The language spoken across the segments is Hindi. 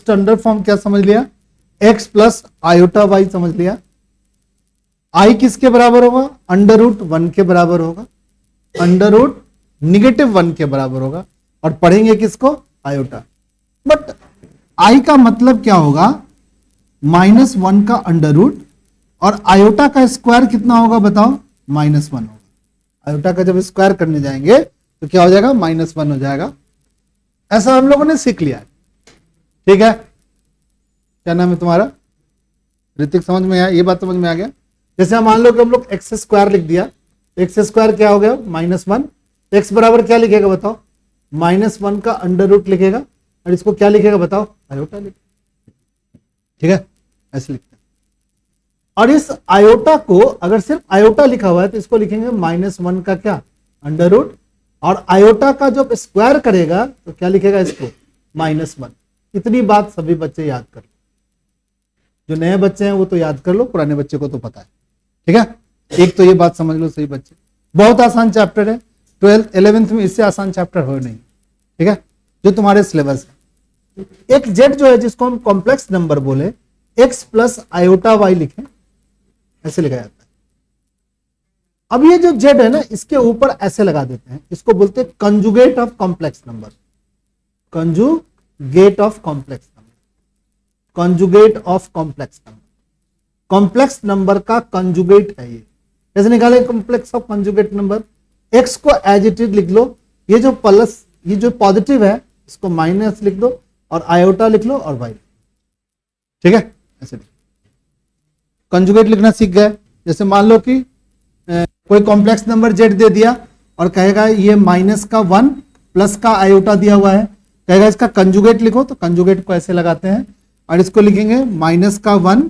स्टैंडर्ड फॉर्म क्या समझ लिया, x प्लस आयोटा वाई समझ लिया। i किसके बराबर होगा, √1 के बराबर होगा, √-1 के बराबर होगा, और पढ़ेंगे किसको, आयोटा। बट i का मतलब क्या होगा, -1 का अंडर रूट, और आयोटा का स्क्वायर कितना होगा बताओ, -1 होगा। आयोटा का जब स्क्वायर करने जाएंगे तो क्या हो जाएगा, -1 हो जाएगा। ऐसा हम लोगों ने सीख लिया है, ठीक है। क्या नाम है तुम्हारा, ऋतिक, समझ में आया, ये बात समझ में आ गया। जैसे हम मान लो कि हम लोग एक्स स्क्वायर लिख दिया, एक्स स्क्वायर क्या हो गया, -1, एक्स बराबर क्या लिखेगा बताओ, -1 का अंडर रूट लिखेगा, और इसको क्या लिखेगा बताओ, आयोटा लिखेगा, ठीक है, ऐसे लिखते हैं। और इस आयोटा को अगर सिर्फ आयोटा लिखा हुआ है तो इसको लिखेंगे -1 का क्या, अंडर रूट, और आयोटा का जब स्क्वायर करेगा तो क्या लिखेगा इसको, -1। इतनी बात सभी बच्चे याद कर लो, जो नए बच्चे हैं वो तो याद कर लो, पुराने बच्चे को तो पता है, ठीक है। एक तो ये बात समझ लो सही बच्चे, बहुत आसान चैप्टर है, 12th 11th में इससे आसान चैप्टर हो नहीं, ठीक है, जो तुम्हारे सिलेबस है। एक जेड जो है जिसको हम कॉम्प्लेक्स नंबर बोले, x प्लस आयोटा वाई लिखें, ऐसे लिखा जाता है। अब ये जो जेड है ना, इसके ऊपर ऐसे लगा देते हैं, इसको बोलते हैं conjugate of complex number, conjugate of complex number, conjugate of complex number, complex number का कंजुगेट है ये। कैसे निकाले complex of conjugate number, x को एज इट इज लिख लो, ये जो प्लस, ये जो पॉजिटिव है इसको माइनस लिख दो, और आयोटा लिख लो, और वाई, ठीक है, ऐसे कंजुगेट लिखना सीख गए। जैसे मान लो कि कोई कॉम्प्लेक्स नंबर जेड दे दिया और कहेगा ये -1 प्लस का आयोटा दिया हुआ है, कहेगा इसका कंजुगेट लिखो, तो कंजुगेट को ऐसे लगाते हैं और इसको लिखेंगे -1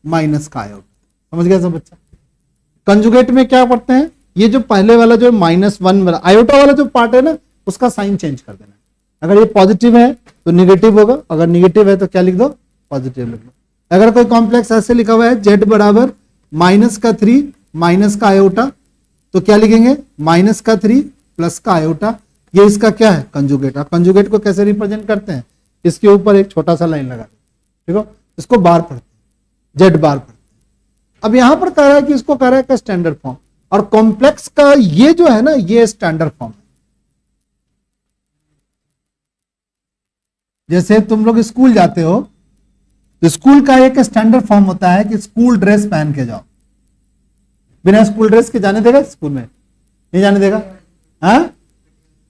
माइनस का आयोटा। समझ गया सब बच्चा। कंजुगेट में क्या पढ़ते हैं, ये जो पहले वाला जो -1 आयोटा वाला जो पार्ट है ना, उसका साइन चेंज कर देना। अगर ये पॉजिटिव है तो निगेटिव होगा, अगर निगेटिव है तो क्या लिख दो, पॉजिटिव लिख दो। अगर कोई कॉम्प्लेक्स ऐसे लिखा हुआ है z बराबर -3 माइनस का आयोटा, तो क्या लिखेंगे, -3 प्लस का आयोटा, ये इसका क्या है, कंजुगेट। और कंजुगेट को कैसे रिप्रेजेंट करते हैं, इसके ऊपर एक छोटा सा लाइन लगा, ठीक है, इसको बार पढ़ते हैं, z बार पढ़ते हैं। अब यहां पर कह रहा है कि इसको कह रहा है कि स्टैंडर्ड फॉर्म, और कॉम्प्लेक्स का ये जो है ना, ये स्टैंडर्ड फॉर्म है। जैसे तुम लोग स्कूल जाते हो तो स्कूल का एक स्टैंडर्ड फॉर्म होता है कि स्कूल ड्रेस पहन के जाओ। बिना स्कूल ड्रेस के जाने देगा स्कूल में, नहीं जाने देगा, हाँ,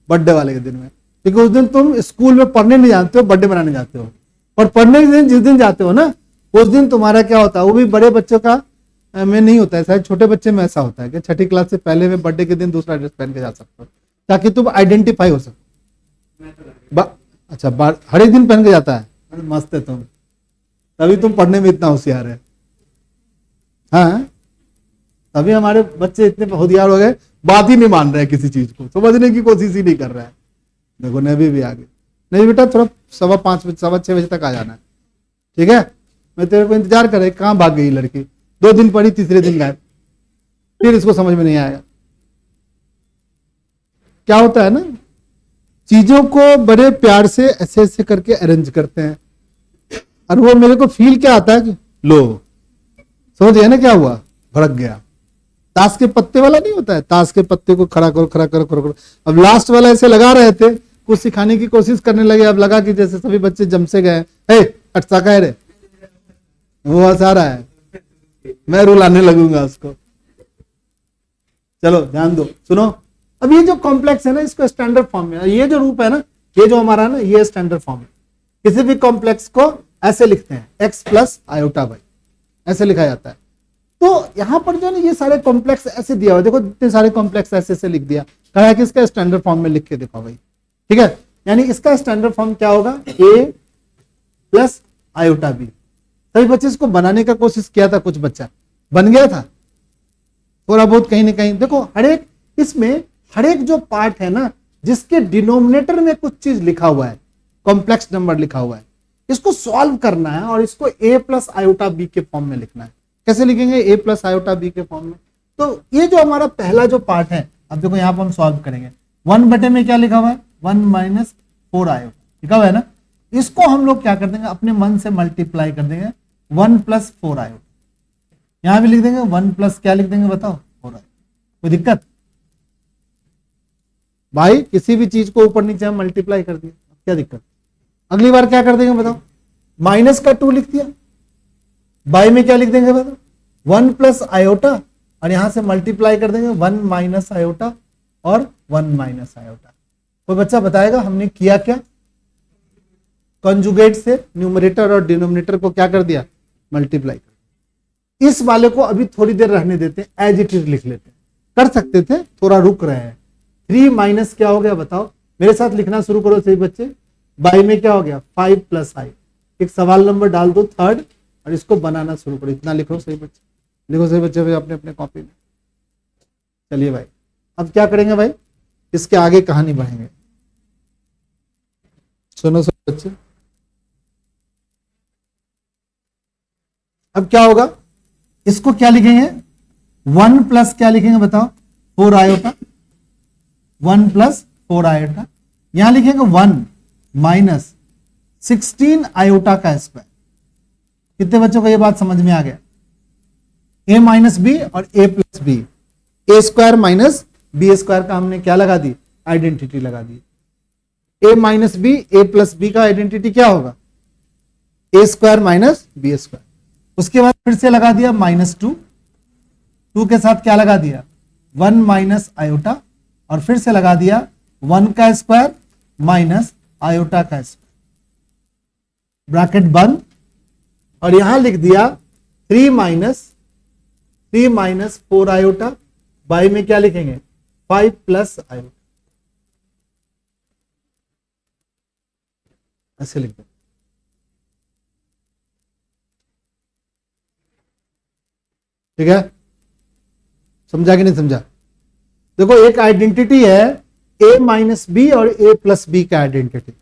बर्थडे वाले के दिन में, क्योंकि उस दिन तुम स्कूल में पढ़ने नहीं जाते हो, बर्थडे मनाने जाते हो। और पढ़ने के दिन जिस दिन जाते हो ना, उस दिन तुम्हारा क्या होता है, वो भी बड़े बच्चों का में नहीं होता है, शायद छोटे बच्चे में ऐसा होता है कि छठी क्लास से पहले में बर्थडे के दिन दूसरा ड्रेस पहन के जा सकते हो, ताकि तुम आइडेंटिफाई हो सको। अच्छा, हर एक दिन पहन के जाता है, मस्त है तुम, तभी तुम पढ़ने में इतना होशियार है। हाँ, तभी हमारे बच्चे इतने होशियार हो गए, बात ही नहीं मान रहे, किसी चीज को समझने की कोशिश ही नहीं कर रहा है। देखो नबी भी आ गए। नहीं बेटा, थोड़ा 5:15 बजे 6:15 बजे तक आ जाना है, ठीक है, मैं तेरे को इंतजार कर रही, कहाँ भाग गई लड़की, 2 दिन पढ़ी, तीसरे दिन गायब, फिर इसको समझ में नहीं आया। क्या होता है ना, चीजों को बड़े प्यार से ऐसे ऐसे करके अरेंज करते हैं, और वो मेरे को फील क्या आता है कि लो, समझ गया ना क्या हुआ, भड़क गया। ताश के पत्ते वाला नहीं होता है, ताश के पत्ते को खड़ा करो खड़ा करो खड़ा करो। अब लास्ट वाला ऐसे लगा रहे थे, कुछ सिखाने की कोशिश करने लगे, अब लगा कि जैसे सभी बच्चे जम से गए, अटसा कह रहे, वो हंसा रहा है, मैं रुलाने लगूंगा उसको। चलो ध्यान दो, सुनो। अब ये जो कॉम्प्लेक्स है ना, इसको स्टैंडर्ड फॉर्म में, ये जो रूप है ना, ये जो हमारा ना, ये स्टैंडर्ड फॉर्म है। किसी भी कॉम्प्लेक्स को ऐसे लिखते हैं, x प्लस आयोटा वाई, ऐसे लिखा जाता है। तो यहां पर जो है ना, ये सारे कॉम्प्लेक्स ऐसे दिया हुआ, देखो इतने सारे कॉम्प्लेक्स ऐसे ऐसे लिख दिया, कहा है कि इसका स्टैंडर्ड फॉर्म में लिख के दिखाओ भाई, ठीक है। यानी इसका स्टैंडर्ड फॉर्म क्या होगा, a प्लस आयोटा बी। सभी बच्चे इसको बनाने का कोशिश किया था, कुछ बच्चा बन गया था थोड़ा बहुत कहीं ना कहीं। देखो हर एक इसमें, हर एक जो पार्ट है ना, जिसके डिनोमिनेटर में कुछ चीज लिखा हुआ है, कॉम्प्लेक्स नंबर लिखा हुआ है, इसको सॉल्व करना है और इसको a प्लस आयोटा बी के फॉर्म में लिखना है। कैसे लिखेंगे, a प्लस आयोटा बी के फॉर्म में। तो ये जो हमारा पहला जो पार्ट है, अब देखो यहां पर हम सॉल्व करेंगे। 1 बटे में क्या लिखा हुआ है, 1 - 4 आयोटा लिखा हुआ है ना। इसको हम लोग क्या कर देंगे, अपने मन से मल्टीप्लाई कर देंगे 1 प्लस 4 आयोटा, यहां भी लिख देंगे 1 प्लस क्या लिख देंगे बताओ 4 आयोटा। कोई दिक्कत भाई, किसी भी चीज को ऊपर नीचे हम मल्टीप्लाई कर दिया, क्या दिक्कत। अगली बार क्या कर देंगे बताओ, माइनस का 2 लिख दिया, बाई में क्या लिख देंगे बताओ 1 प्लस आयोटा, और यहां से मल्टीप्लाई कर देंगे 1 माइनस आयोटा और 1 माइनस आयोटा। कोई बच्चा बताएगा हमने किया क्या, कंजुगेट से न्यूमरेटर और डिनोमिनेटर को क्या कर दिया, मल्टीप्लाई कर। इस वाले को अभी थोड़ी देर रहने देते हैं, एज इट इज लिख लेते हैं, कर सकते थे, थोड़ा रुक रहे हैं। 3 माइनस क्या हो गया बताओ, मेरे साथ लिखना शुरू करो सही बच्चे, बाई में क्या हो गया 5 प्लस आई, एक सवाल नंबर डाल दो थर्ड और इसको बनाना शुरू करो, इतना लिखो सही बच्चे, लिखो सही बच्चे भाई अपने अपने कॉपी में। चलिए भाई अब क्या करेंगे भाई, इसके आगे कहानी बढ़ेंगे, सुनो सही बच्चे। अब क्या होगा, इसको क्या लिखेंगे 1 प्लस क्या लिखेंगे बताओ 4 आयोटा, 1 प्लस 4 आयोटा, यहां लिखेंगे 1 माइनस 16 आयोटा का स्क्वायर। कितने बच्चों को यह बात समझ में आ गया, a माइनस बी और a plus B, A square minus B square का हमने क्या लगा दी, आइडेंटिटी लगा दी। a minus B, A plus B का आइडेंटिटी क्या होगा A square minus B square. उसके बाद फिर से लगा दिया -2, 2 के साथ क्या लगा दिया 1 माइनस आयोटा, और फिर से लगा दिया 1 का स्क्वायर माइनस आयोटा का स्क्वायर, ब्रैकेट बंद, और यहां लिख दिया 3 माइनस 4 आयोटा, बाई में क्या लिखेंगे 5 प्लस आयोटा, ऐसे लिख दो। ठीक है, समझा कि नहीं समझा। देखो एक आइडेंटिटी है a माइनस बी और a प्लस बी का आइडेंटिटी,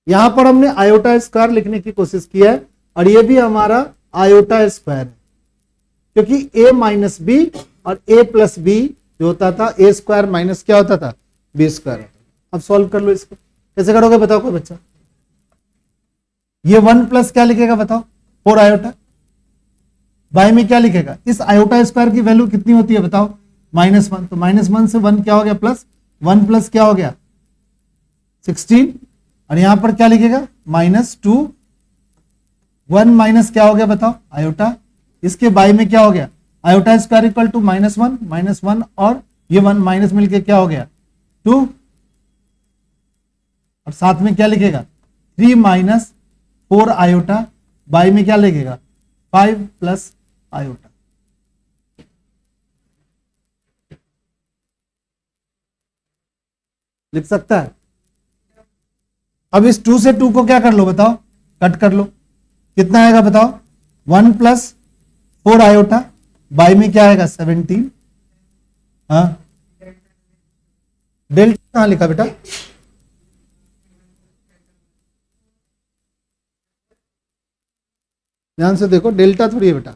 यहां पर हमने आयोटा स्क्वायर लिखने की कोशिश की है, और ये भी हमारा आयोटा स्क्वायर है, क्योंकि a माइनस बी और a प्लस बी जो होता था a स्क्वायर माइनस क्या होता था बी स्क्वायर। अब सॉल्व कर लो इसको, कैसे करोगे बताओ कोई बच्चा, ये 1 प्लस क्या लिखेगा बताओ 4 आयोटा, बाई में क्या लिखेगा, इस आयोटा स्क्वायर की वैल्यू कितनी होती है बताओ -1, तो -1 से 1 क्या हो गया प्लस, 1 प्लस क्या हो गया 16, और यहां पर क्या लिखेगा -2, 1 माइनस क्या हो गया बताओ आयोटा, इसके बाई में क्या हो गया आयोटा स्क्वायर इक्वल टू -1 और ये 1 माइनस मिलके क्या हो गया 2, और साथ में क्या लिखेगा 3 माइनस 4 आयोटा, बाई में क्या लिखेगा 5 प्लस आयोटा। लिख सकता है। अब इस 2 से 2 को क्या कर लो बताओ, कट कर लो, कितना आएगा बताओ 1 प्लस 4 आयोटा, बाई में क्या आएगा 17। हाँ डेल्टा कहां लिखा बेटा, ध्यान से देखो, डेल्टा थोड़ी है बेटा,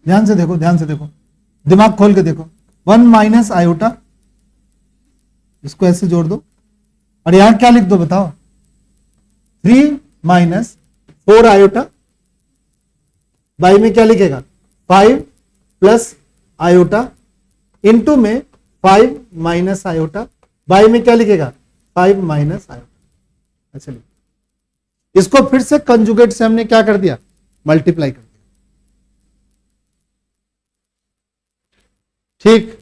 ध्यान से देखो, ध्यान से देखो, दिमाग खोल के देखो, 1 माइनस आयोटा, इसको ऐसे जोड़ दो, और यहां क्या लिख दो बताओ 3 माइनस 4 आयोटा, बाई में क्या लिखेगा 5 प्लस आयोटा, इनटू में 5 माइनस आयोटा, बाई में क्या लिखेगा 5 माइनस आयोटा। अच्छा इसको फिर से कंजुगेट से हमने क्या कर दिया मल्टीप्लाई कर दिया। ठीक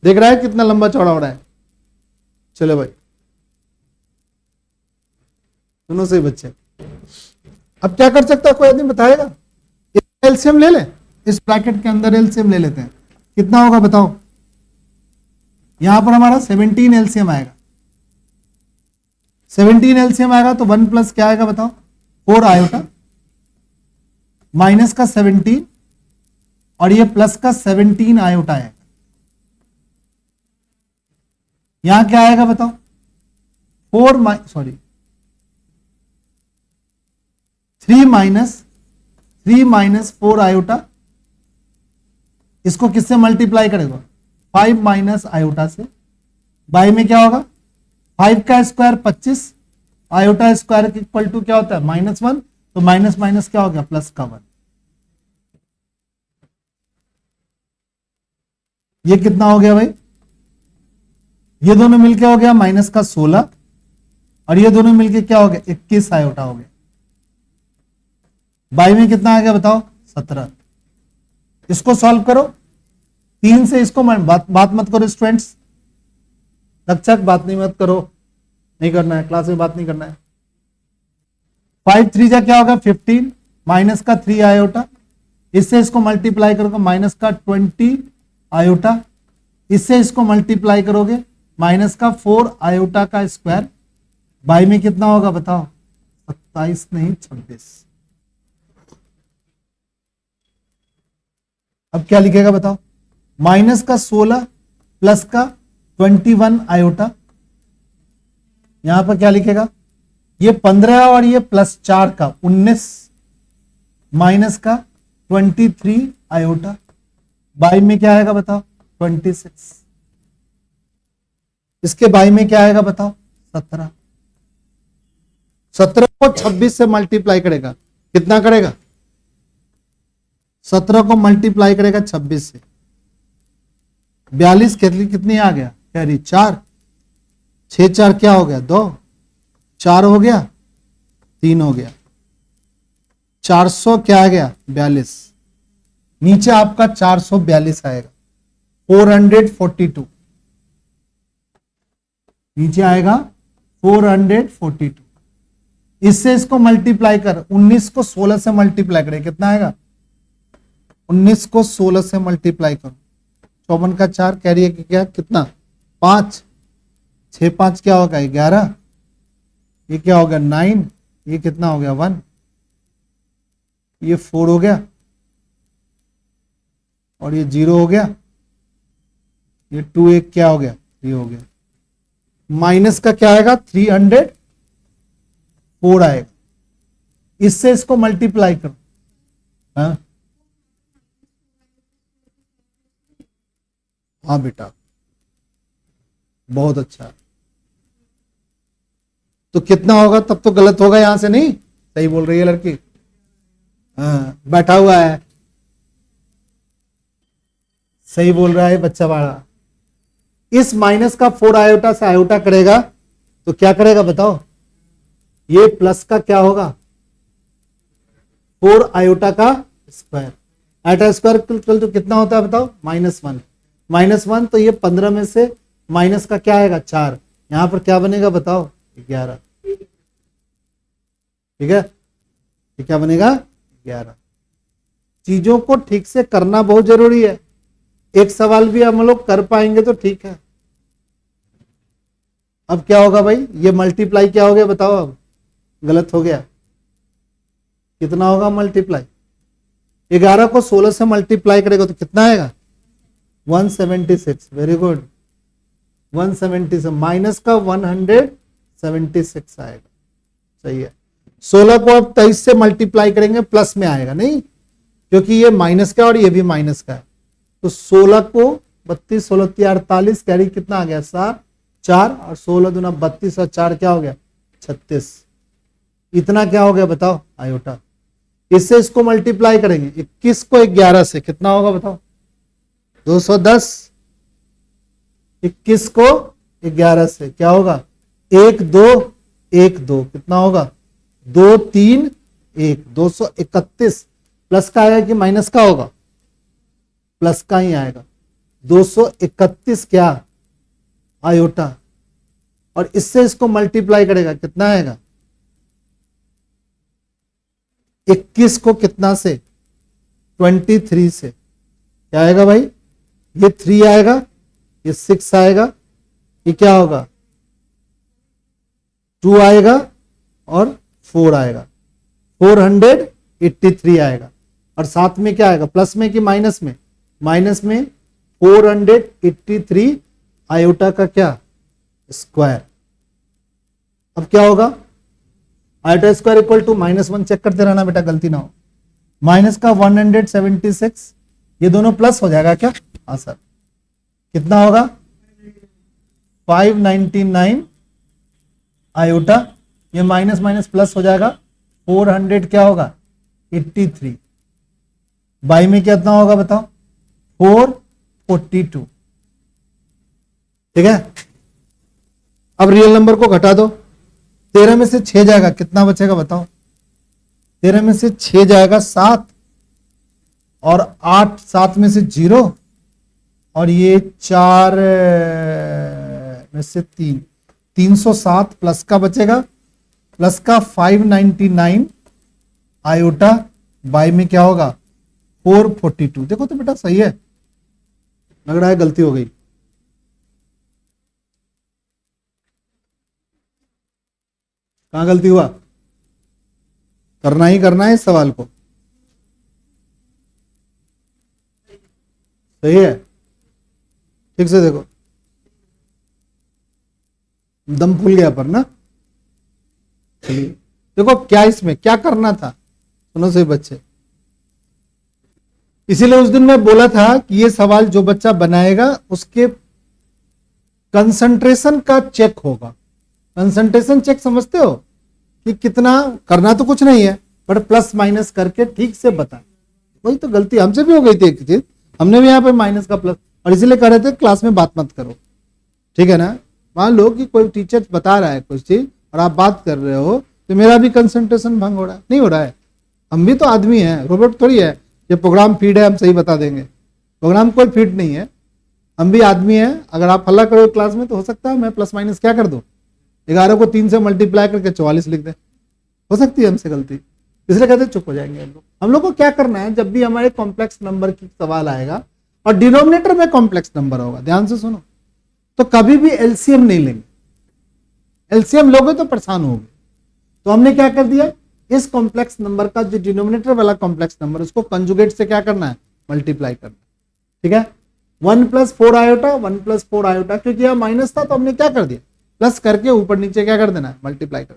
देख रहा है कितना लंबा चौड़ा हो रहा है। चलो भाई सुनो सही बच्चे, अब क्या कर सकता है कोई आदमी बताएगा, एलसीएम ले ले, इस ब्रैकेट के अंदर एलसीएम ले लेते हैं, कितना होगा बताओ, यहां पर हमारा 17 एलसीएम आएगा, 17 एलसीएम आएगा तो 1 प्लस क्या आएगा बताओ 4 आयोटा, माइनस का 17 और ये प्लस का 17 आयोटा आएगा, यहां क्या आएगा बताओ 3 माइनस 4 आयोटा, इसको किससे मल्टीप्लाई करेगा 5 माइनस आयोटा से, बाई में क्या होगा 5 का square 25, iota square equal to क्या होता है -1, तो माइनस माइनस क्या हो गया प्लस का 1। ये कितना हो गया भाई, ये दोनों मिलके हो गया माइनस का 16, और ये दोनों मिलके क्या हो गया 21 आयोटा हो गया। बाई में कितना आ गया बताओ 17। इसको सॉल्व करो, 3 से इसको बात मत करो स्टूडेंट्स, रक्षक बात नहीं मत करो, नहीं करना है, क्लास में बात नहीं करना है। 5 3 जा क्या होगा 15, माइनस का 3 आयोटा, इससे इसको मल्टीप्लाई करोगे माइनस का 20 आयोटा, इससे इसको मल्टीप्लाई करोगे माइनस का 4 आयोटा का स्क्वायर, बाई में कितना होगा बताओ 27 नहीं 26। अब क्या लिखेगा बताओ, माइनस का 16 प्लस का 21 आयोटा, यहां पर क्या लिखेगा, ये 15 और ये प्लस 4 का 19 माइनस का 23 आयोटा, बाई में क्या आएगा बताओ 26। इसके बाई में क्या आएगा बताओ 17। 17 को 26 से मल्टीप्लाई करेगा, कितना करेगा 17 को मल्टीप्लाई करेगा 26 से, 42 कितनी आ गया कैरी 4, 6 4 क्या हो गया 2, 4 हो गया 3 हो गया, 400 क्या आ गया 42, नीचे आपका 442 आएगा 442, नीचे आएगा 442। इससे इसको मल्टीप्लाई कर, 19 को 16 से मल्टीप्लाई करें कितना आएगा, 19 को 16 से मल्टीप्लाई करो, 54 का 4 कैरी है क्या कितना 5, 6 5 क्या होगा 11, ये क्या हो गया 9, ये कितना हो गया 1, ये 4 हो गया, और ये 0 हो गया, ये 2 एक क्या हो गया 3 हो गया, माइनस का क्या आएगा 304 आएगा, इससे इसको मल्टीप्लाई करो, हाँ हाँ बेटा बहुत अच्छा, तो कितना होगा, तब तो गलत होगा यहां से नहीं, सही बोल रही है लड़की, हाँ बैठा हुआ है, सही बोल रहा है बच्चा वाला। इस माइनस का 4 आयोटा से आयोटा करेगा तो क्या करेगा बताओ, ये प्लस का क्या होगा 4 आयोटा का स्क्वायर, आयोटा स्क्वायर तो कितना होता है बताओ -1, -1 तो ये 15 में से माइनस का क्या आएगा 4, यहां पर क्या बनेगा बताओ 11, ठीक है, ये क्या बनेगा 11। चीजों को ठीक से करना बहुत जरूरी है, एक सवाल भी हम लोग कर पाएंगे तो ठीक है। अब क्या होगा भाई, ये मल्टीप्लाई क्या हो गया बताओ, अब गलत हो गया, कितना होगा मल्टीप्लाई, 11 को 16 से मल्टीप्लाई करेगा तो कितना आएगा 176, वेरी गुड 176, माइनस का 176 आएगा, सही है। 16 को अब 23 से मल्टीप्लाई करेंगे प्लस में आएगा नहीं, क्योंकि ये माइनस का और ये भी माइनस का है, तो 16 को 32 16 48 कैरी कितना आ गया 7 4, और 16 दूना 32 और 4 क्या हो गया 36, इतना क्या हो गया बताओ आयोटा। इससे इसको मल्टीप्लाई करेंगे 21 को 11 से कितना होगा बताओ 210, 21 को 11 से क्या होगा 1 2 1 2 कितना होगा 2 3 1, 231, प्लस का आएगा कि माइनस का होगा, प्लस का ही आएगा 231 क्या आयोटा, और इससे इसको मल्टीप्लाई करेगा कितना आएगा 21 को कितना से 23 से, क्या आएगा भाई ये 3 आएगा, ये 6 आएगा, ये क्या होगा 2 आएगा और 4 आएगा, 483 आएगा, और साथ में क्या आएगा प्लस में कि माइनस में, माइनस में 483 आयोटा का क्या स्क्वायर। अब क्या होगा iota square equal to -1, check करते रहना बेटा गलती ना हो, माइनस का 176, ये दोनों प्लस हो जाएगा क्या, हाँ सर, कितना होगा 599 आयोटा, ये माइनस माइनस प्लस हो जाएगा, 400 क्या होगा 83, बाई में कितना होगा बताओ 442, ठीक है। अब रियल नंबर को घटा दो, 13 में से 6 जाएगा, कितना बचेगा बताओ, 13 में से 6 जाएगा 7, और 8 7 में से 0, और ये 4 में से 3, 307 प्लस का बचेगा, प्लस का 599 आयोटा, बाई में क्या होगा 442। देखो तो बेटा सही है, लग रहा है गलती हो गई। कहां गलती हुआ, करना ही करना है इस सवाल को, सही है, ठीक से देखो, दम फूल गया पर ना। चलिए देखो क्या इसमें क्या करना था, सुनो सही बच्चे, इसीलिए उस दिन मैं बोला था कि ये सवाल जो बच्चा बनाएगा उसके कंसंट्रेशन का चेक होगा। कंसंट्रेशन चेक समझते हो कि कितना करना तो कुछ नहीं है, बट प्लस माइनस करके ठीक से बता। वही तो गलती हमसे भी हो गई थी एक चीज, हमने भी यहाँ पे माइनस का प्लस, और इसीलिए कह रहे थे क्लास में बात मत करो, ठीक है ना। मान लो कि कोई टीचर बता रहा है कुछ चीज और आप बात कर रहे हो, तो मेरा भी कंसंट्रेशन भंग हो रहा है, नहीं हो रहा है। हम भी तो आदमी हैं, रोबोट थोड़ी है, ये प्रोग्राम फीड है हम सही बता देंगे, प्रोग्राम कोई फीड नहीं है, हम भी आदमी हैं। अगर आप हल्ला करो क्लास में तो हो सकता है मैं प्लस माइनस क्या कर दूं, 11 को 3 से मल्टीप्लाई करके 44 लिख दे, हो सकती है हमसे गलती, इसलिए कहते चुप हो जाएंगे हम लोग। हम लोग को क्या करना है, जब भी हमारे कॉम्प्लेक्स नंबर की सवाल आएगा और डिनोमिनेटर में कॉम्प्लेक्स नंबर होगा, ध्यान से सुनो, तो कभी भी एलसीएम नहीं लेंगे, एलसीएम लोगे तो परेशान होगे। तो हमने क्या कर दिया, इस कॉम्प्लेक्स नंबर का जो डिनोमिनेटर वाला कॉम्प्लेक्स नंबर उसको कंजुगेट से क्या करना है, मल्टीप्लाई करना, ठीक है। 1 + 4 आयोटा, 1 + 4 आयोटा, क्योंकि यह माइनस था तो हमने क्या कर दिया, प्लस करके ऊपर नीचे क्या कर देना है, मल्टीप्लाई कर।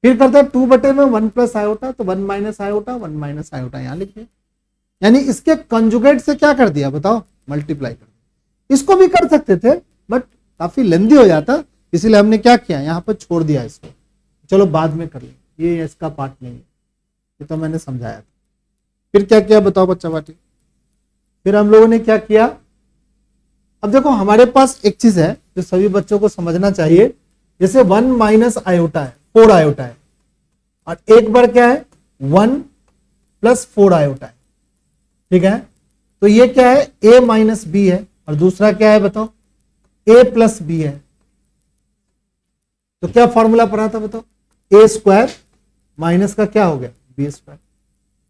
फिर करते हैं 2/1 + आयोटा, तो 1 - आयोटा, 1 - आयोटा यहां लिखिए, यानी इसके कंजुगेट से क्या कर दिया बताओ, मल्टीप्लाई कर। इसको भी कर सकते थे बट काफी लेंदी हो जाता, इसीलिए हमने क्या किया, यहां पर छोड़ दिया इसको, चलो बाद में कर लेंगे, ये इसका पार्ट नहीं है, ये तो मैंने समझाया था। फिर क्या किया बताओ बच्चा बाटी, फिर हम लोगों ने क्या किया, अब देखो हमारे पास एक चीज है जो सभी बच्चों को समझना चाहिए, जैसे 1 - आयोटा है, 4 आयोटा है, और एक बार क्या है 1 + 4 आयोटा है, ठीक है। तो ये क्या है, a - b है, और दूसरा क्या है बताओ, a + b है। तो क्या फॉर्मूला पढ़ा था बताओ, a² माइनस का क्या हो गया, b²।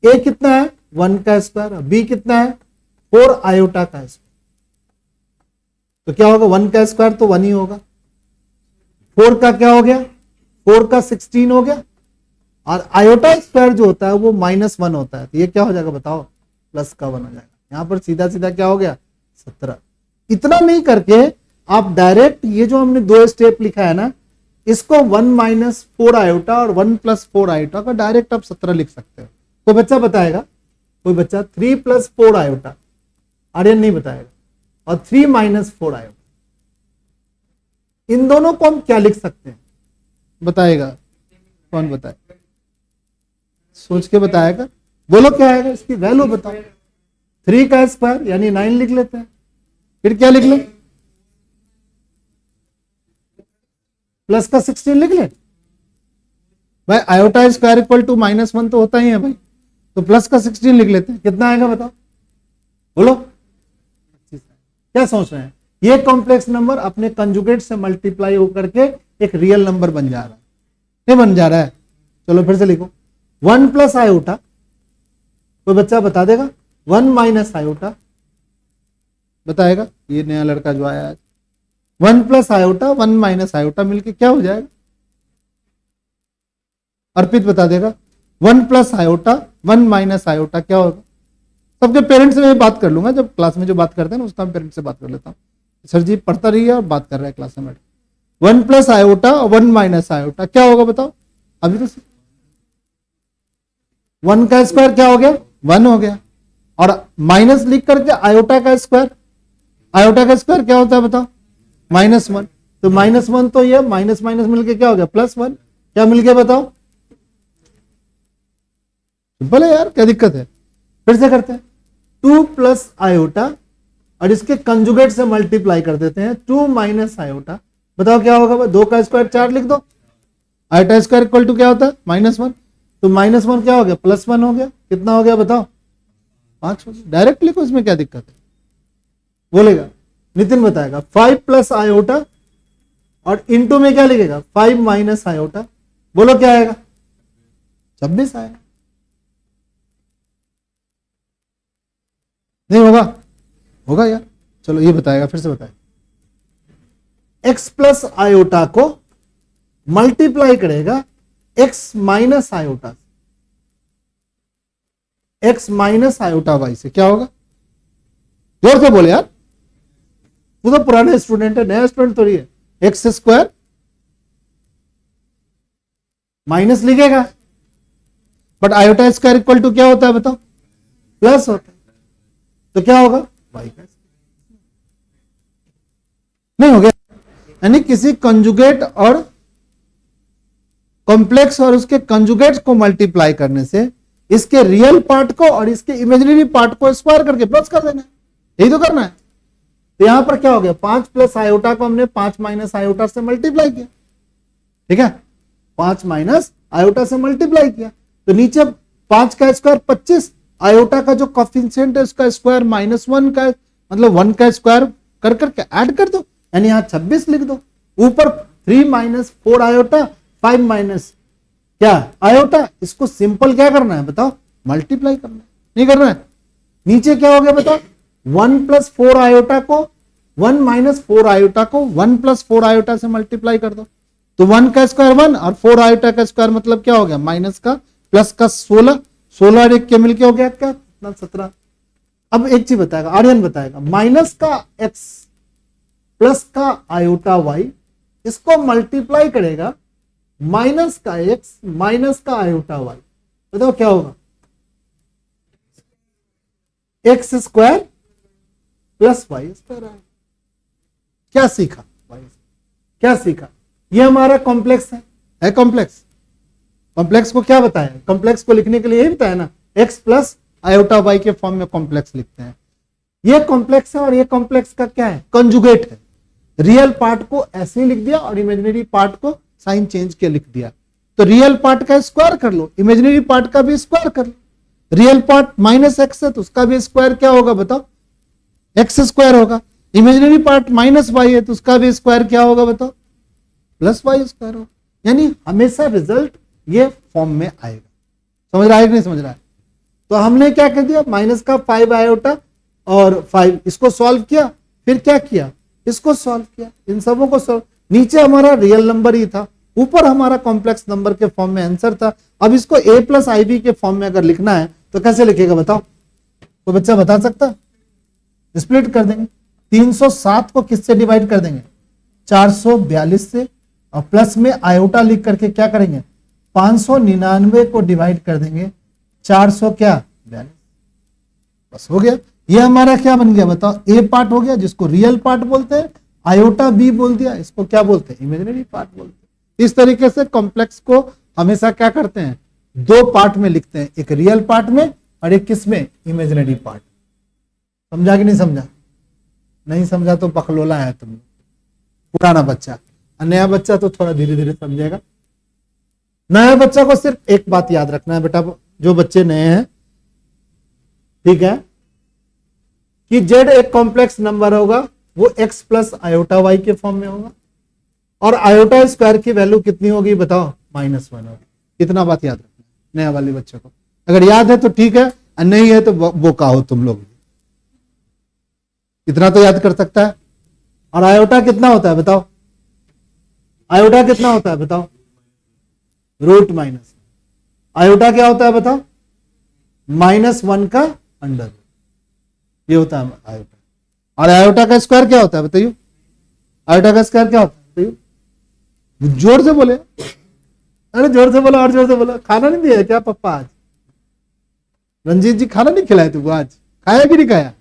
a कितना है 1 का स्क्वायर, b कितना है 4 आयोटा का स्क्वायर, तो क्या होगा 1 का स्क्वायर तो 1 ही होगा, 4 का क्या हो गया, 4 का 16 हो गया, और आयोटा स्क्वायर जो होता है वो -1 होता है, तो ये क्या हो जाएगा बताओ, प्लस का 1 हो जाएगा। यहां पर सीधा सीधा क्या हो गया 17। इतना नहीं करके आप डायरेक्ट ये जो हमने 2 स्टेप लिखा है ना, इसको 1 - 4 आयोटा और 1 + 4 आयोटा का डायरेक्ट आप 17 लिख सकते हो। कोई बच्चा बताएगा, कोई बच्चा 3 + 4 आयोटा, आर्यन नहीं बताएगा, और 3 - 4 आयोटा, इन दोनों को हम क्या लिख सकते हैं बताएगा, कौन बताएगा, सोच के बताएगा, बोलो क्या आएगा इसकी वैल्यू बताओ। 3 का स्क्वायर यानी 9 लिख लेते हैं, फिर क्या लिख ले, प्लस का 16 लिख ले भाई, आयोटा स्क्वायर इक्वल टू -1 तो होता ही है भाई, तो प्लस का 16 लिख लेते हैं, कितना आएगा बताओ, बोलो क्या सोच रहे हैं। ये कॉम्प्लेक्स नंबर अपने कंजुगेट से मल्टीप्लाई होकर के एक रियल नंबर बन जा रहा है, नहीं बन जा रहा है, चलो फिर से लिखो 1 + आयोटा, कोई बच्चा बता देगा, 1 - आयोटा बताएगा, ये नया लड़का जो आया आज, 1 + आयोटा 1 - आयोटा मिलके क्या हो जाएगा, अर्पित बता देगा, 1 + आयोटा 1 - आयोटा क्या होगा। सबके पेरेंट्स से मैं बात कर लूंगा, जब क्लास में जो बात करते हैं ना उसका मैं पेरेंट्स से बात कर लेता हूँ, सर जी पढ़ता रहिए और बात कर रहा है क्लास में। 1 + आयोटा 1 - आयोटा क्या होगा बताओ, अभी तो 1 का स्क्वायर क्या हो गया 1 हो गया, और माइनस लिख करके आयोटा का स्क्वायर, आयोटा का स्क्वायर क्या होता है बताओ, -1, तो -1 तो ये माइनस माइनस मिलके क्या हो गया +1, क्या मिल गया बताओ? सिंपल है यार, क्या दिक्कत है? फिर से करते हैं, 2 प्लस आयोटा और इसके कंजुगेट से मल्टीप्लाई कर देते हैं, 2 माइनस आयोटा। बताओ क्या होगा? 2 का स्क्वायर 4 लिख दो, आयोटा स्क्वायर इक्वल टू क्या होता है? -1। तो -1 क्या हो गया? +1 हो गया। कितना हो गया बताओ? 5 हो गया। डायरेक्ट लिखो, इसमें क्या दिक्कत है? बोलेगा नितिन बताएगा 5 प्लस आयोटा और इंटू में क्या लिखेगा? 5 माइनस आयोटा। बोलो क्या आएगा? 26 आएगा। नहीं होगा? होगा यार, चलो ये बताएगा, फिर से बताए। x प्लस आयोटा को मल्टीप्लाई करेगा x minus iota, x minus iota Y से, क्या होगा? जोर से बोले यार, तू तो पुराने स्टूडेंट है, नया स्टूडेंट थोड़ी है। एक्स स्क्वायर माइनस लिखेगा, but iota square equal to क्या होता है बताओ? प्लस होता है। तो क्या होगा? वाई का नहीं हो गया। यानी किसी कंजुगेट और कॉम्प्लेक्स और उसके कंजुगेट को मल्टीप्लाई करने से इसके रियल पार्ट को और इसके इमेजिनरी पार्ट को स्क्वायर करके प्लस कर देना है, यही तो करना है। तो यहां पर क्या हो गया? 5 प्लस आयोटा को हमने 5 माइनस आयोटा से मल्टीप्लाई किया, ठीक है? 5 माइनस आयोटा से मल्टीप्लाई किया, तो नीचे 5 का स्क्वायर 25, आयोटा का जो कोफिशिएंट है उसका स्क्वायर -1 का, मतलब 1 का स्क्वायर कर करके ऐड कर दो, यानी यहां 26 लिख दो। ऊपर 3 माइनस 4 आयोटा, 5 माइनस क्या आयोटा, इसको सिंपल क्या करना है बताओ? मल्टीप्लाई करना है, नहीं करना है। नीचे क्या हो गया बताओ? 1 प्लस 4 आयोटा को 1 माइनस 4 आयोटा को 1 प्लस 4 आयोटा से मल्टीप्लाई कर दो, तो 1 का स्क्वायर 1 और 4 आयोटा का स्क्वायर मतलब क्या हो गया? माइनस का प्लस का 16, 16 और 1 के मिलके हो गया क्या? 17। अब एक चीज बताएगा, आर्यन बताएगा, माइनस का x प्लस का आयोटा y, इसको मल्टीप्लाई करेगा माइनस का x माइनस का आयोटा y, बताओ क्या होगा? X square plus Y square आएगा। क्या सीखा? क्या सीखा? ये हमारा कॉम्प्लेक्स है कॉम्प्लेक्स। कॉम्प्लेक्स को क्या बताया? कॉम्प्लेक्स को लिखने के लिए यही बताया ना, x प्लस आयोटा वाई के फॉर्म में कॉम्प्लेक्स लिखते हैं। ये कॉम्प्लेक्स है और ये कॉम्प्लेक्स का क्या है? कंजुगेट है। रियल पार्ट को ऐसे ही लिख दिया और इमेजिनरी पार्ट को साइन चेंज के लिख दिया। तो रियल पार्ट का स्क्वायर कर लो, इमेजिनरी पार्ट का भी स्क्वायर कर लो। रियल पार्ट -x है तो उसका भी स्क्वायर क्या होगा बताओ? x स्क्वायर होगा। इमेजिनरी पार्ट -y है तो उसका भी स्क्वायर क्या होगा बताओ? +y स्क्वायर होगा। यानी हमेशा रिजल्ट ये फॉर्म में आएगा। समझ रहा है कि नहीं समझ रहा है? तो हमने क्या कर दिया? माइनस का 5 आयोटा और 5, इसको सॉल्व किया, फिर क्या किया? इसको सॉल्व किया, इन सबों को सॉल्व। नीचे हमारा रियल नंबर ही था, ऊपर हमारा कॉम्प्लेक्स नंबर के फॉर्म में आंसर था। अब इसको a प्लस IB के फॉर्म में अगर लिखना है तो कैसे लिखेगा बताओ? तो बच्चा बता सकता? स्प्लिट कर देंगे। 307 को किससे डिवाइड कर देंगे? 442 से, और प्लस में आयोटा लिख करके क्या करेंगे? 599 को डिवाइड कर देंगे 400 क्या 42। बस हो गया। ये हमारा क्या बन गया बताओ? ए पार्ट हो गया, जिसको रियल पार्ट बोलते हैं। आयोटा बी बोल दिया, इसको क्या बोलते हैं? इमेजिनरी पार्ट बोलते हैं। इस तरीके से कॉम्प्लेक्स को हमेशा क्या करते हैं? 2 पार्ट में लिखते हैं, एक रियल पार्ट में और एक किस में? Imaginary part. समझा कि नहीं समझा? नहीं समझा तो पखलोला है तुम, पुराना बच्चा। नया बच्चा तो थोड़ा धीरे धीरे समझेगा। नया बच्चा को सिर्फ एक बात याद रखना है बेटा, जो बच्चे नए हैं, ठीक है, कि जेड एक कॉम्प्लेक्स नंबर होगा, वो x प्लस आयोटा वाई के फॉर्म में होगा, और आयोटा स्क्वायर की वैल्यू कितनी होगी बताओ? -1 होगी। इतना बात याद रखना नया वाले बच्चे को। अगर याद है तो ठीक है, और नहीं है तो बोका हो तुम लोग। इतना तो याद कर सकता है। और आयोटा कितना होता है बताओ? आयोटा कितना होता है बताओ? √-। आयोटा क्या होता है बताओ? -1 का अंडर, ये होता है आयोटा। और आयोटा का स्क्वायर क्या होता है बताइए? आयोटा का स्क्वायर क्या होता है बताइए? जोर से बोले, अरे जोर से बोलो, और जोर से बोलो। खाना नहीं दिया क्या पप्पा आज? रंजीत जी खाना नहीं खिलाए तुमको आज? खाया कि नहीं खाया?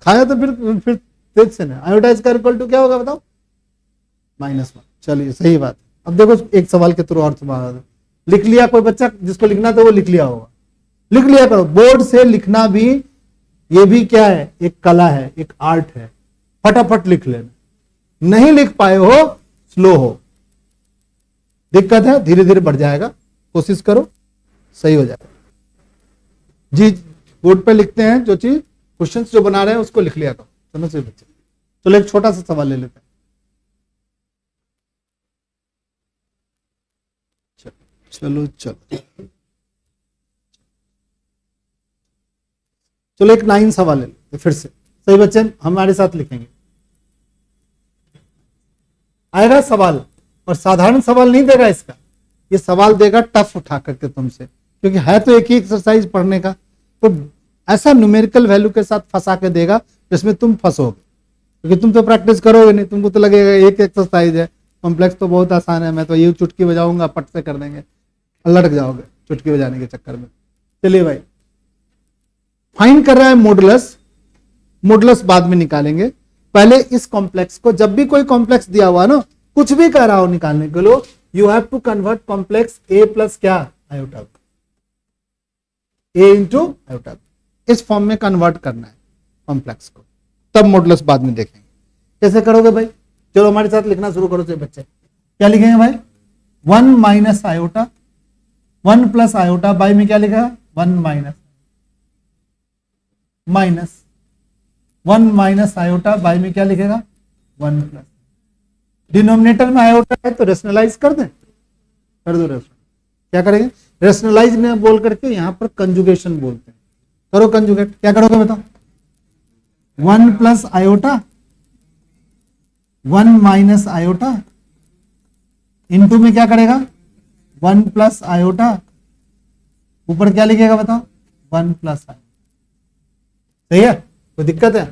खाया तो फिर तेज से ना। आयोटा स्क्वायर इक्वल टू क्या होगा बताओ? -1। चलिए सही बात। अब देखो एक सवाल के थ्रू और तुम्हारा लिख लिया कोई बच्चा जिसको लिखना था वो लिख लिया होगा, लिख लिया करो। बोर्ड से लिखना भी ये भी क्या है, एक कला है, एक आर्ट है। फटाफट लिख लेना, नहीं लिख पाए हो स्लो हो, दिक्कत है, धीरे धीरे बढ़ जाएगा, कोशिश करो सही हो जाएगा जी। बोर्ड पे लिखते हैं जो चीज क्वेश्चन जो बना रहे हैं उसको लिख लिया करो, समझ से बच्चे। चलो एक छोटा सा सवाल ले लेते हैं। चलो चलो चलो एक 9 सवाल ले लेते फिर से, सही बच्चे हमारे साथ लिखेंगे। आएगा सवाल, और साधारण सवाल नहीं देगा इसका, ये सवाल देगा टफ उठा करके तुमसे, क्योंकि है तो एक ही एक्सरसाइज पढ़ने का, तो ऐसा न्यूमेरिकल वैल्यू के साथ फंसा के देगा जिसमें तुम फंसोगे, क्योंकि तुम तो प्रैक्टिस करोगे नहीं, तुमको तो लगेगा एक एक्सरसाइज है, कॉम्प्लेक्स तो बहुत आसान है, मैं तो ये चुटकी बजाऊंगा पट से कर देंगे, लटक जाओगे चुटकी बजाने के चक्कर में। चलिए भाई, फाइंड कर रहा है मॉडुलस, मॉडुलस बाद में निकालेंगे, पहले इस कॉम्प्लेक्स को, जब भी कोई कॉम्प्लेक्स दिया हुआ ना, कुछ भी कह रहा हो निकालने के लिए, you have to convert complex A plus क्या आयोटा, ए इंटू आयोटा, इस फॉर्म में कन्वर्ट करना है कॉम्प्लेक्स को, तब मॉडुलस बाद में देखेंगे कैसे करोगे भाई। चलो हमारे साथ लिखना शुरू करो बच्चे, क्या लिखेंगे भाई, 1 minus iota, 1 plus iota, by में क्या लिखा 1 minus, minus 1 minus iota, by में क्या लिखेगा 1 प्लस, डिनोमिनेटर में आयोटा है तो रेशनलाइज कर दो रेशनल, क्या करेंगे रेशनलाइज में बोल करके यहां पर कंजुगेशन बोलते हैं, करो कंजुगेट, क्या करोगे बताओ, 1 plus iota 1 minus iota into में क्या करेगा 1 प्लस आयोटा, ऊपर क्या लिखेगा बताओ 1 प्लस आयोटा, सही है, कोई दिक्कत है।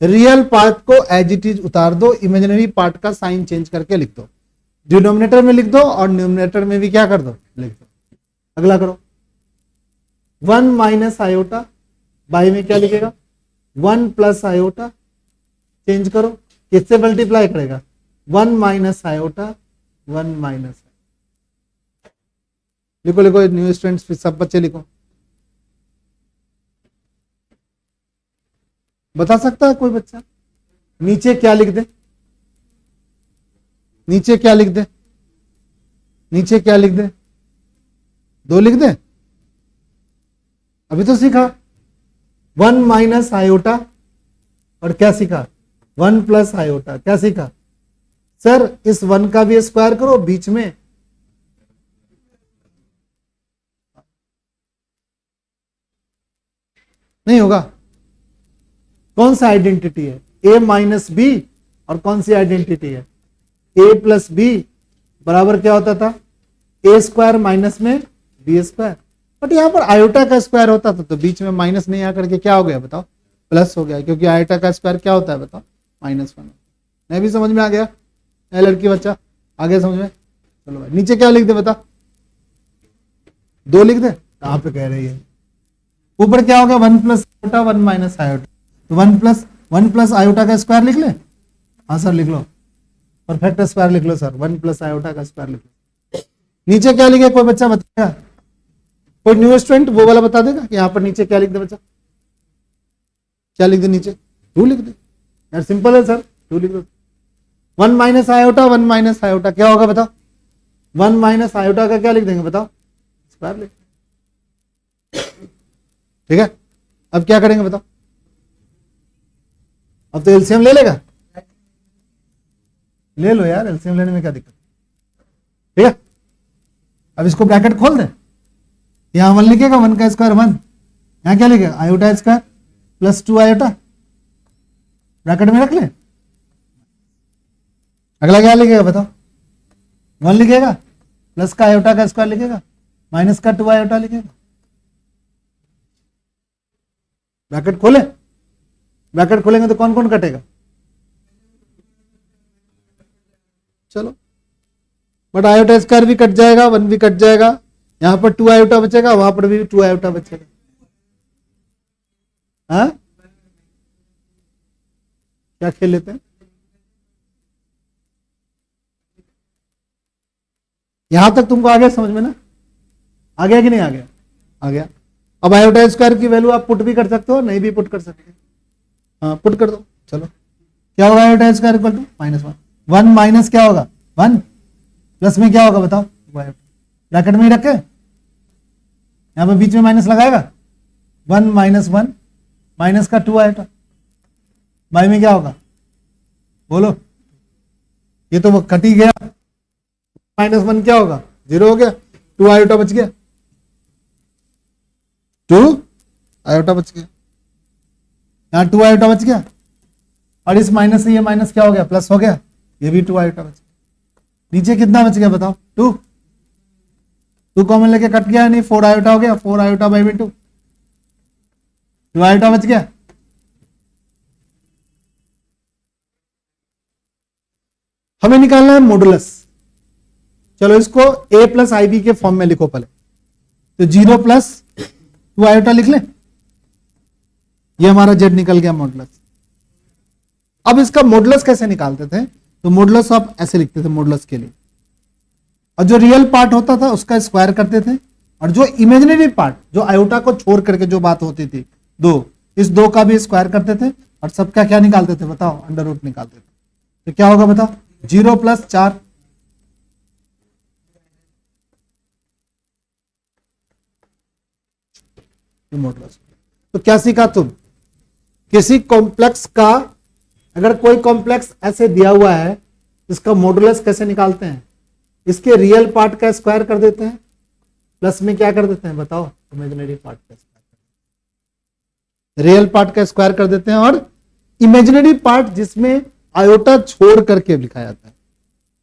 रियल पार्ट को एज इट इज उतार दो, इमेजिनरी पार्ट का साइन चेंज करके लिख दो, डिनोमिनेटर में लिख दो और न्यूमिनेटर में भी क्या कर दो लिख दो। अगला करो, 1 माइनस आयोटा, बाई में क्या लिखेगा 1 प्लस आयोटा, चेंज करो, किससे मल्टीप्लाई करेगा 1 माइनस आयोटा 1 माइनस, लिखो लिखो न्यू स्टूडेंट्स सब बच्चे लिखो, बता सकता है कोई बच्चा, नीचे क्या लिख दे, नीचे क्या लिख दे, नीचे क्या लिख दे, 2 लिख दे, अभी तो सीखा 1 माइनस आयोटा और क्या सीखा 1 प्लस आयोटा, क्या सीखा सर इस 1 का भी स्क्वायर करो बीच में, नहीं होगा, कौन सा आइडेंटिटी है a माइनस बी, और कौन सी आइडेंटिटी है a प्लस बी बराबर क्या होता था a स्क्वायर माइनस में b स्क्वायर, बट यहां पर आयोटा का स्क्वायर होता था तो बीच में माइनस नहीं आकर के क्या हो गया बताओ प्लस हो गया, क्योंकि आयोटा का स्क्वायर क्या होता है बताओ -1। नहीं भी समझ में आ गया लड़की बच्चा, आगे समझ में, चलो भाई नीचे क्या लिख दे बता, 2 लिख दे, कहां पे कह रही है, ऊपर क्या हो गया 1 प्लस आयोटा 1 माइनस आयोटा, तो 1 प्लस आयोटा का स्क्वायर लिख ले, हाँ सर लिख लो, परफेक्ट स्क्वायर लिख लो सर, 1 प्लस आयोटा का स्क्वायर लिख लो। नीचे क्या लिखे कोई बच्चा बताएगा, कोई न्यू स्टूडेंट वो वाला बता देगा कि यहाँ पर नीचे क्या लिख दे बच्चा, क्या लिख दे नीचे 2 लिख दे यार, सिंपल है सर 2 लिख दो, 1 माइनस आयोटा 1 माइनस आयोटा क्या होगा बताओ, 1 माइनस आयोटा का क्या लिख देंगे बताओ स्क्वायर लिख, ठीक है। अब क्या करेंगे बताओ, अब तो एलसीएम ले लेगा, ले लो यार एलसीएम लेने में क्या दिक्कत, ठीक है। अब इसको ब्रैकेट खोल दे, यहां 1 लिखेगा 1 का स्क्वायर 1, यहां क्या लिखेगा iota square plus 2 iota, bracket में रख ले, अगला क्या लिखेगा बताओ 1 लिखेगा प्लस का आयोटा का स्क्वायर लिखेगा माइनस का 2 आयोटा लिखेगा, ब्रैकेट खोले, ब्रैकेट खोलेंगे तो कौन कौन कटेगा, चलो बट आयोटा स्क्वायर भी कट जाएगा 1 भी कट जाएगा, यहां पर 2 आयोटा बचेगा, वहां पर भी 2 आयोटा बचेगा, हाँ क्या खेल लेते हैं, यहां तक तुमको आ गया समझ में ना? आ गया कि नहीं आ गया? आ गया। अब आयोटा स्क्वायर की वैल्यू आप पुट भी कर सकते हो, नहीं भी पुट कर सकते। हाँ पुट कर दो। चलो क्या होगा iota square equal to -1। 1 minus क्या होगा 1, प्लस में क्या होगा बताओ? ब्रैकेट में ही रखे, यहां पे बीच में माइनस लगाएगा। 1 माइनस 1 माइनस का 2 आयोटा, बाई में क्या होगा बोलो? ये तो वो कट ही गया। -1 क्या होगा 0 हो गया, 2 आयोटा बच गया, 2 आयोटा बच गया, यहां 2 आयोटा बच गया, और इस माइनस से ये माइनस क्या हो गया प्लस हो गया, ये भी 2 आयोटा बच गया। नीचे कितना बच गया बताओ? 2 कॉमन लेके कट गया, नहीं 4 आयोटा हो गया, 4 आयोटा बाई 2 आयोटा बच गया। हमें निकालना है मॉडुलस। चलो इसको a प्लस आई बी के फॉर्म में लिखो पहले, तो 0 प्लस 2 आयोटा लिख ले, ये हमारा z निकल गया मॉडुलस। अब इसका मॉडुलस कैसे निकालते थे? तो मॉडुलस आप ऐसे लिखते थे मॉडुलस के लिए, और जो रियल पार्ट होता था उसका स्क्वायर करते थे, और जो इमेजिनरी पार्ट जो आयोटा को छोड़ करके जो बात होती थी 2, इस 2 का भी स्क्वायर करते थे, और सबका क्या निकालते थे बताओ? अंडर रूट निकालते थे। तो क्या होगा बताओ? 0 प्लस 4, मॉडुलस। तो क्या सीखा तुम? किसी कॉम्प्लेक्स का, अगर कोई कॉम्प्लेक्स ऐसे दिया हुआ है, इसका मॉडुलस कैसे निकालते हैं? इसके रियल पार्ट का स्क्वायर कर देते हैं, प्लस में क्या कर देते हैं बताओ? इमेजिनरी पार्ट का स्क्वायर, रियल पार्ट का स्क्वायर कर देते हैं, और इमेजिनरी पार्ट जिसमें आयोटा छोड़ करके लिखा जाता है,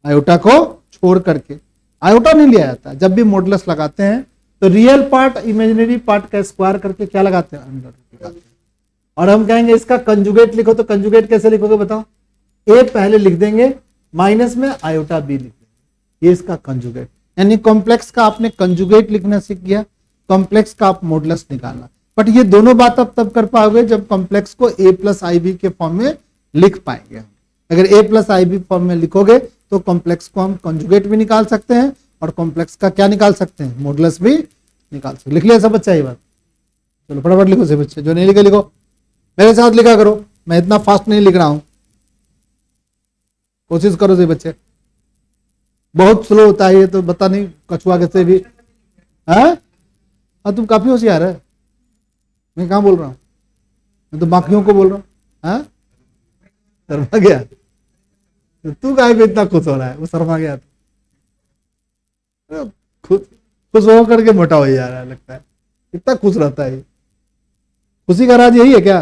आयोटा को छोड़ करके, आयोटा नहीं लिया जाता। जब भी मॉडुलस लगाते हैं तो रियल पार्ट इमेजिनरी पार्ट का स्क्वायर करके क्या लगाते हैं? अंडर लगाते हैं। और हम कहेंगे इसका कंजुगेट लिखो, तो कंजुगेट कैसे लिखोगे बताओ? ए पहले लिख देंगे, माइनस में आयोटा बी लिख देंगे, ये इसका कंजुगेट। यानी कॉम्प्लेक्स का आपने कंजुगेट लिखना सीख गया, कॉम्प्लेक्स का आप मॉडुलस निकालना। बट ये दोनों बात आप तब कर पाओगे जब कॉम्प्लेक्स को ए प्लस आई बी के फॉर्म में लिख पाएंगे। अगर ए प्लस आई बी फॉर्म में लिखोगे तो कॉम्प्लेक्स को हम कंजुगेट भी निकाल सकते हैं, और कॉम्प्लेक्स का क्या निकाल सकते हैं? मॉडुलस भी निकाल सकते। लिख लिया सब बच्चा ये बात? चलो फटाफट लिखो से बच्चे, जो नहीं लिखे लिखो, मेरे साथ लिखा करो, मैं इतना फास्ट नहीं लिख रहा हूं, कोशिश करो से बच्चे। बहुत स्लो होता है ये तो, बता नहीं कछुआ कैसे भी। हाँ तुम काफी होशियार है, मैं कहाँ बोल रहा हूँ, मैं तो बाकियों को बोल रहा हूँ। हाँ शर्मा गया तो तू काहे पे इतना खुश हो रहा है? वो शर्मा गया तो खुश हो करके मोटा हो जा रहा है, लगता है इतना खुश रहता है। खुशी का राज यही है क्या?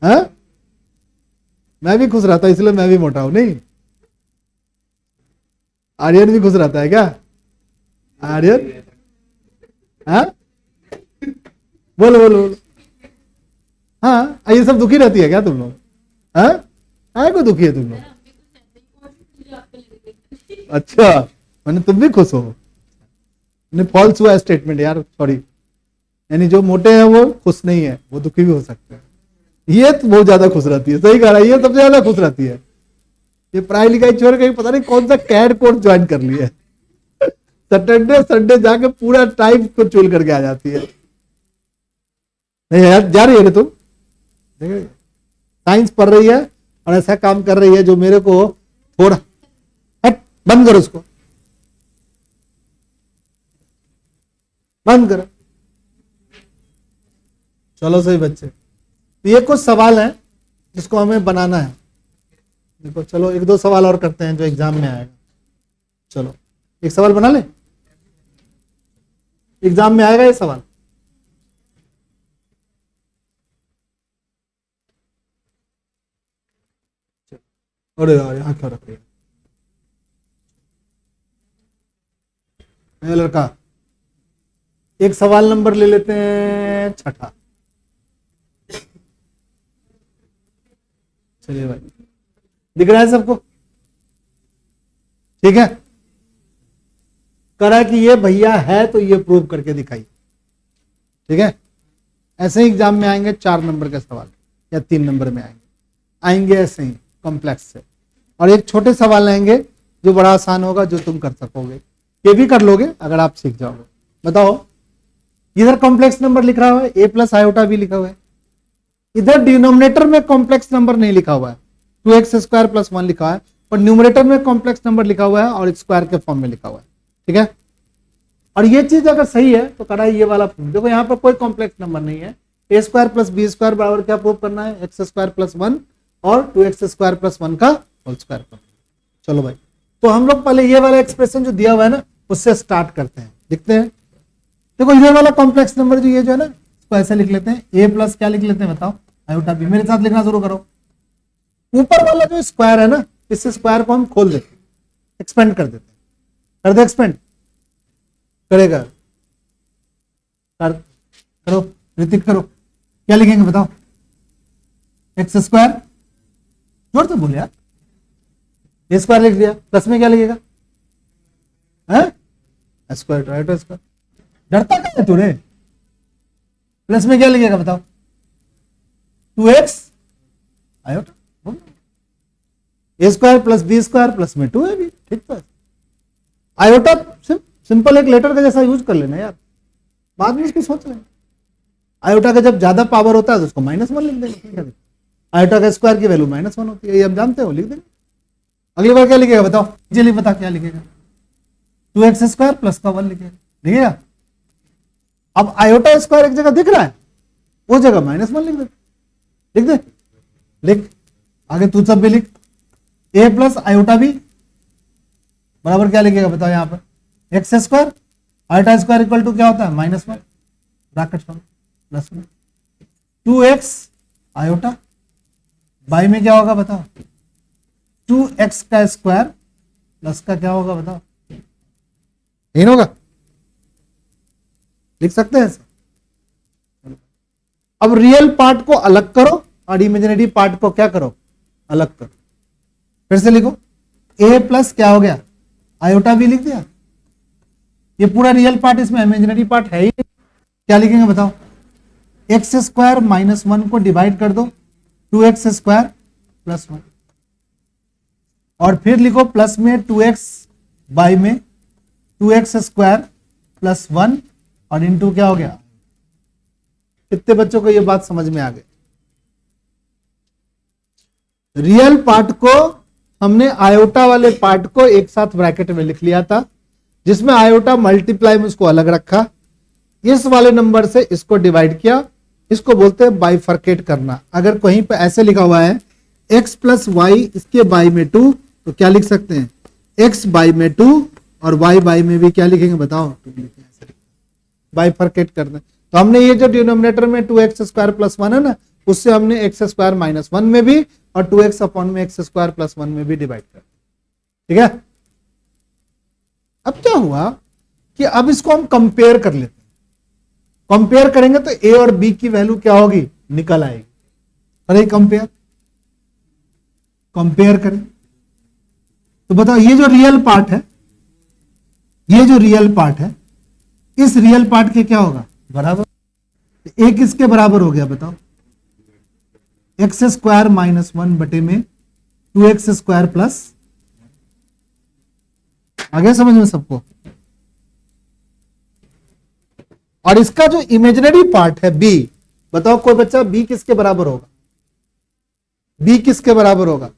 हाँ मैं भी खुश रहता इसलिए मैं भी मोटा हूं। नहीं आर्यन भी खुश रहता है क्या? आर्यन हाँ बोलो बोलो बोलो। हाँ ये सब दुखी रहती है क्या तुम लोग? हाँ आए को दुखी है तुम लोग? अच्छा मैंने तुम भी खुश हो? फॉल्स हुआ स्टेटमेंट यार, सॉरी। यानी जो मोटे हैं वो खुश नहीं है, वो दुखी भी हो सकते हैं। ये तो बहुत ज्यादा खुश रहती है, सही कह रहा है, ये सबसे ज्यादा खुश रहती है। ये पढ़ाई लिखाई छोड़ के पता नहीं कौन सा कैड कोर्स ज्वाइन कर लिया है, सैटरडे संडे जाके पूरा टाइम को चूल करके आ जाती है। नहीं यार जा रही है तुम, साइंस पढ़ रही है और ऐसा काम कर रही है जो मेरे को थोड़ा, हट बंद करो उसको, बंद करो। चलो सही बच्चे, तो ये कुछ सवाल है जिसको हमें बनाना है। देखो चलो एक दो सवाल और करते हैं जो एग्जाम में आएगा। चलो एक सवाल बना ले, एग्जाम में आएगा ये सवाल। अरे यार यहाँ क्यों रख रही है लड़का? एक सवाल नंबर ले लेते हैं 6ठा। चलिए भाई दिख रहा है सबको? ठीक है, करा कि ये भैया है तो ये प्रूव करके दिखाई। ठीक है, ऐसे ही एग्जाम में आएंगे 4 नंबर के सवाल या 3 नंबर में आएंगे ऐसे ही कॉम्प्लेक्स से, और एक छोटे सवाल आएंगे जो बड़ा आसान होगा जो तुम कर सकोगे। ये भी कर लोगे अगर आप सीख जाओगे। बताओ, इधर कॉम्प्लेक्स नंबर लिख रहा है, ए प्लस आयोटा भी लिखा हुआ है, इधर डिनोमिनेटर में कॉम्प्लेक्स नंबर नहीं लिखा हुआ है, 2x² + 1 लिखा है, और न्यूमरेटर में कॉम्प्लेक्स नंबर लिखा हुआ है और स्क्वायर के फॉर्म में लिखा हुआ है। ठीक है, और ये चीज अगर सही है तो करा ये वाला प्रूफ। देखो यहाँ पर कोई कॉम्प्लेक्स नंबर नहीं है, a² + b² बराबर क्या प्रूव करना है, x² + 1 और 2x² + 1 का होल स्क्वायर। चलो भाई, तो हम लोग पहले ये वाला एक्सप्रेशन जो दिया हुआ है ना उससे स्टार्ट करते हैं, लिखते हैं। देखो ये वाला कॉम्प्लेक्स नंबर जो ये जो है ना इसको ऐसे लिख लेते हैं, a प्लस क्या लिख लेते हैं बताओ, आयोटा b। मेरे साथ लिखना शुरू करो। ऊपर वाला जो स्क्वायर है ना, इस स्क्वायर को हम खोल देते हैं, एक्सपेंड कर देते हैं। कर दे एक्सपेंड, करेगा करो ऋतिक करो, क्या लिखेंगे बताओ, x², जोर से बोले यार, a स्क्वायर लिख दिया, प्लस में क्या लिखेगा, स्क्वायर राइट स्क्वायर, डरता क्या है तूने, प्लस में क्या लिखेगा बताओ, 2x iota, a² + b² plus में 2ab। ठीक है, आयोटा सिंपल एक लेटर का जैसा यूज कर लेना यार, बाद में इसको सोच लेना। आयोटा का जब ज्यादा पावर होता है तो उसको -1 लिख देंगे, आयोटा का स्क्वायर की वैल्यू -1 होती है, ये हम जानते हो, लिख देंगे। अगली बार क्या लिखेगा बताओ, चलिए बता क्या लिखेगा, 2x² + 1 लिखेगा। अब आयोटा स्क्वायर एक जगह दिख रहा है, वो जगह -1 लिख दे, लिख दे, लिख आगे तू सब भी लिख, a + आयोटा b बराबर क्या लिखेगा बताओ, यहां पर x² iota square equal to क्या होता है, -1 ब्रैकेट +1, 2x आयोटा, बाई में क्या होगा बताओ, 2x का स्क्वायर प्लस का क्या होगा बताओ, नहीं होगा, लिख सकते हैं। अब रियल पार्ट को अलग करो और इमेजिनरी पार्ट को क्या करो, अलग करो। फिर से लिखो, a प्लस क्या हो गया, आयोटा भी लिख दिया, ये पूरा रियल पार्ट, इसमें इमेजिनरी पार्ट है ही नहीं। क्या लिखेंगे बताओ, x² - 1 को डिवाइड कर दो 2x² + 1, और फिर लिखो प्लस में 2x, बाई में 2x² + 1 और इंटू क्या हो गया। कितने बच्चों को ये बात समझ में आ गई? रियल पार्ट को हमने आयोटा वाले पार्ट को एक साथ ब्रैकेट में लिख लिया था, जिसमें आयोटा मल्टीप्लाई में उसको अलग रखा, इस वाले नंबर से इसको डिवाइड किया, इसको बोलते हैं बाइफर्केट करना। अगर कहीं पे ऐसे लिखा हुआ है x + y इसके बाई में 2, तो क्या लिख सकते हैं, x बाई में 2 और y बाई में भी क्या लिखेंगे बताओ, 2 बाइफर्केट करना। तो हमने ये जो डिनोमिनेटर में 2x² + 1 है ना, उससे हमने x² - 1 में भी और 2x अपॉन में x² + 1 में भी डिवाइड कर, ठीक है। अब क्या हुआ कि अब इसको हम कंपेयर कर लेते हैं, कंपेयर करेंगे तो a और b की वैल्यू क्या होगी, निकल आएगी। अरे कंपेयर करें तो बताओ, ये जो रियल पार्ट है, ये जो रियल पार्ट है, इस रियल पार्ट के क्या होगा, बराबर, a किसके बराबर हो गया बताओ, x² - 1 बटे में 2x² प्लस, आगे समझ में सबको। और इसका जो इमेजिनरी पार्ट है b, बताओ कोई बच्चा b किसके बराबर होगा, b किसके बराबर होगा,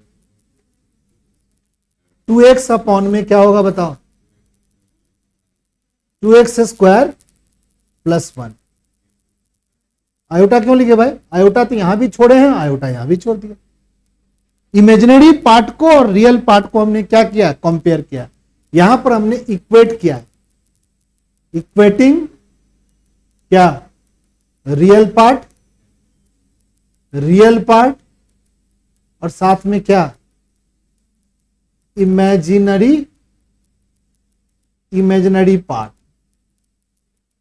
2x अपॉन में क्या होगा बताओ, 2x² + 1। आयोटा क्यों लिखे भाई, आयोटा तो यहां भी छोड़े हैं, आयोटा यहां भी छोड़ दिया। इमेजिनरी पार्ट को और रियल पार्ट को हमने क्या किया, कंपेयर किया। यहां पर हमने इक्वेट किया है, इक्वेटिंग क्या, रियल पार्ट और साथ में क्या, इमेजिनरी पार्ट।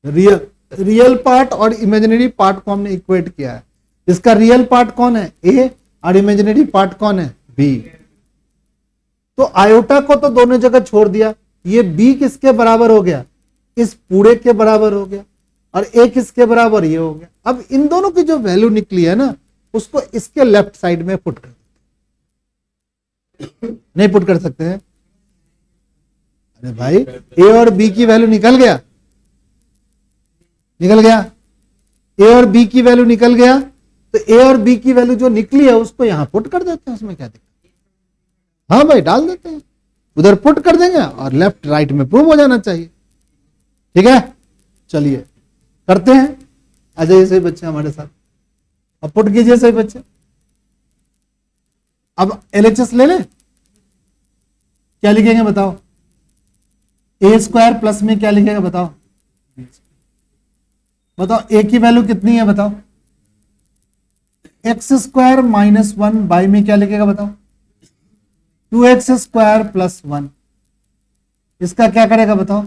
रियल पार्ट और इमेजिनरी पार्ट को हमने इक्वेट किया है। इसका रियल पार्ट कौन है, ए, और इमेजिनरी पार्ट कौन है, बी। तो आयोटा को तो दोनों जगह छोड़ दिया, ये बी किसके बराबर हो गया, इस पूरे के बराबर हो गया, और ए किसके बराबर, ये हो गया। अब इन दोनों की जो वैल्यू निकली है ना, उसको इसके लेफ्ट साइड में पुट कर, नहीं पुट कर सकते हैं, अरे भाई ए और बी की वैल्यू निकल गया, निकल गया, ए और बी की वैल्यू निकल गया, तो ए और बी की वैल्यू जो निकली है उसको यहां पुट कर देते हैं, उसमें क्या दिक्कत। हाँ भाई डाल देते हैं, उधर पुट कर देंगे और लेफ्ट राइट में प्रूव हो जाना चाहिए। ठीक है, चलिए करते हैं। आ जाइए सही बच्चे हमारे साथ, अब पुट कीजिए सही बच्चे। अब एलएचएस ले लें, क्या लिखेंगे बताओ, ए स्क्वायर प्लस में क्या लिखेगा बताओ, बताओ ए की वैल्यू कितनी है बताओ, एक्स स्क्वायर माइनस 1 बाई में क्या लिखेगा बताओ, 2x स्क्वायर प्लस 1, इसका क्या करेगा बताओ,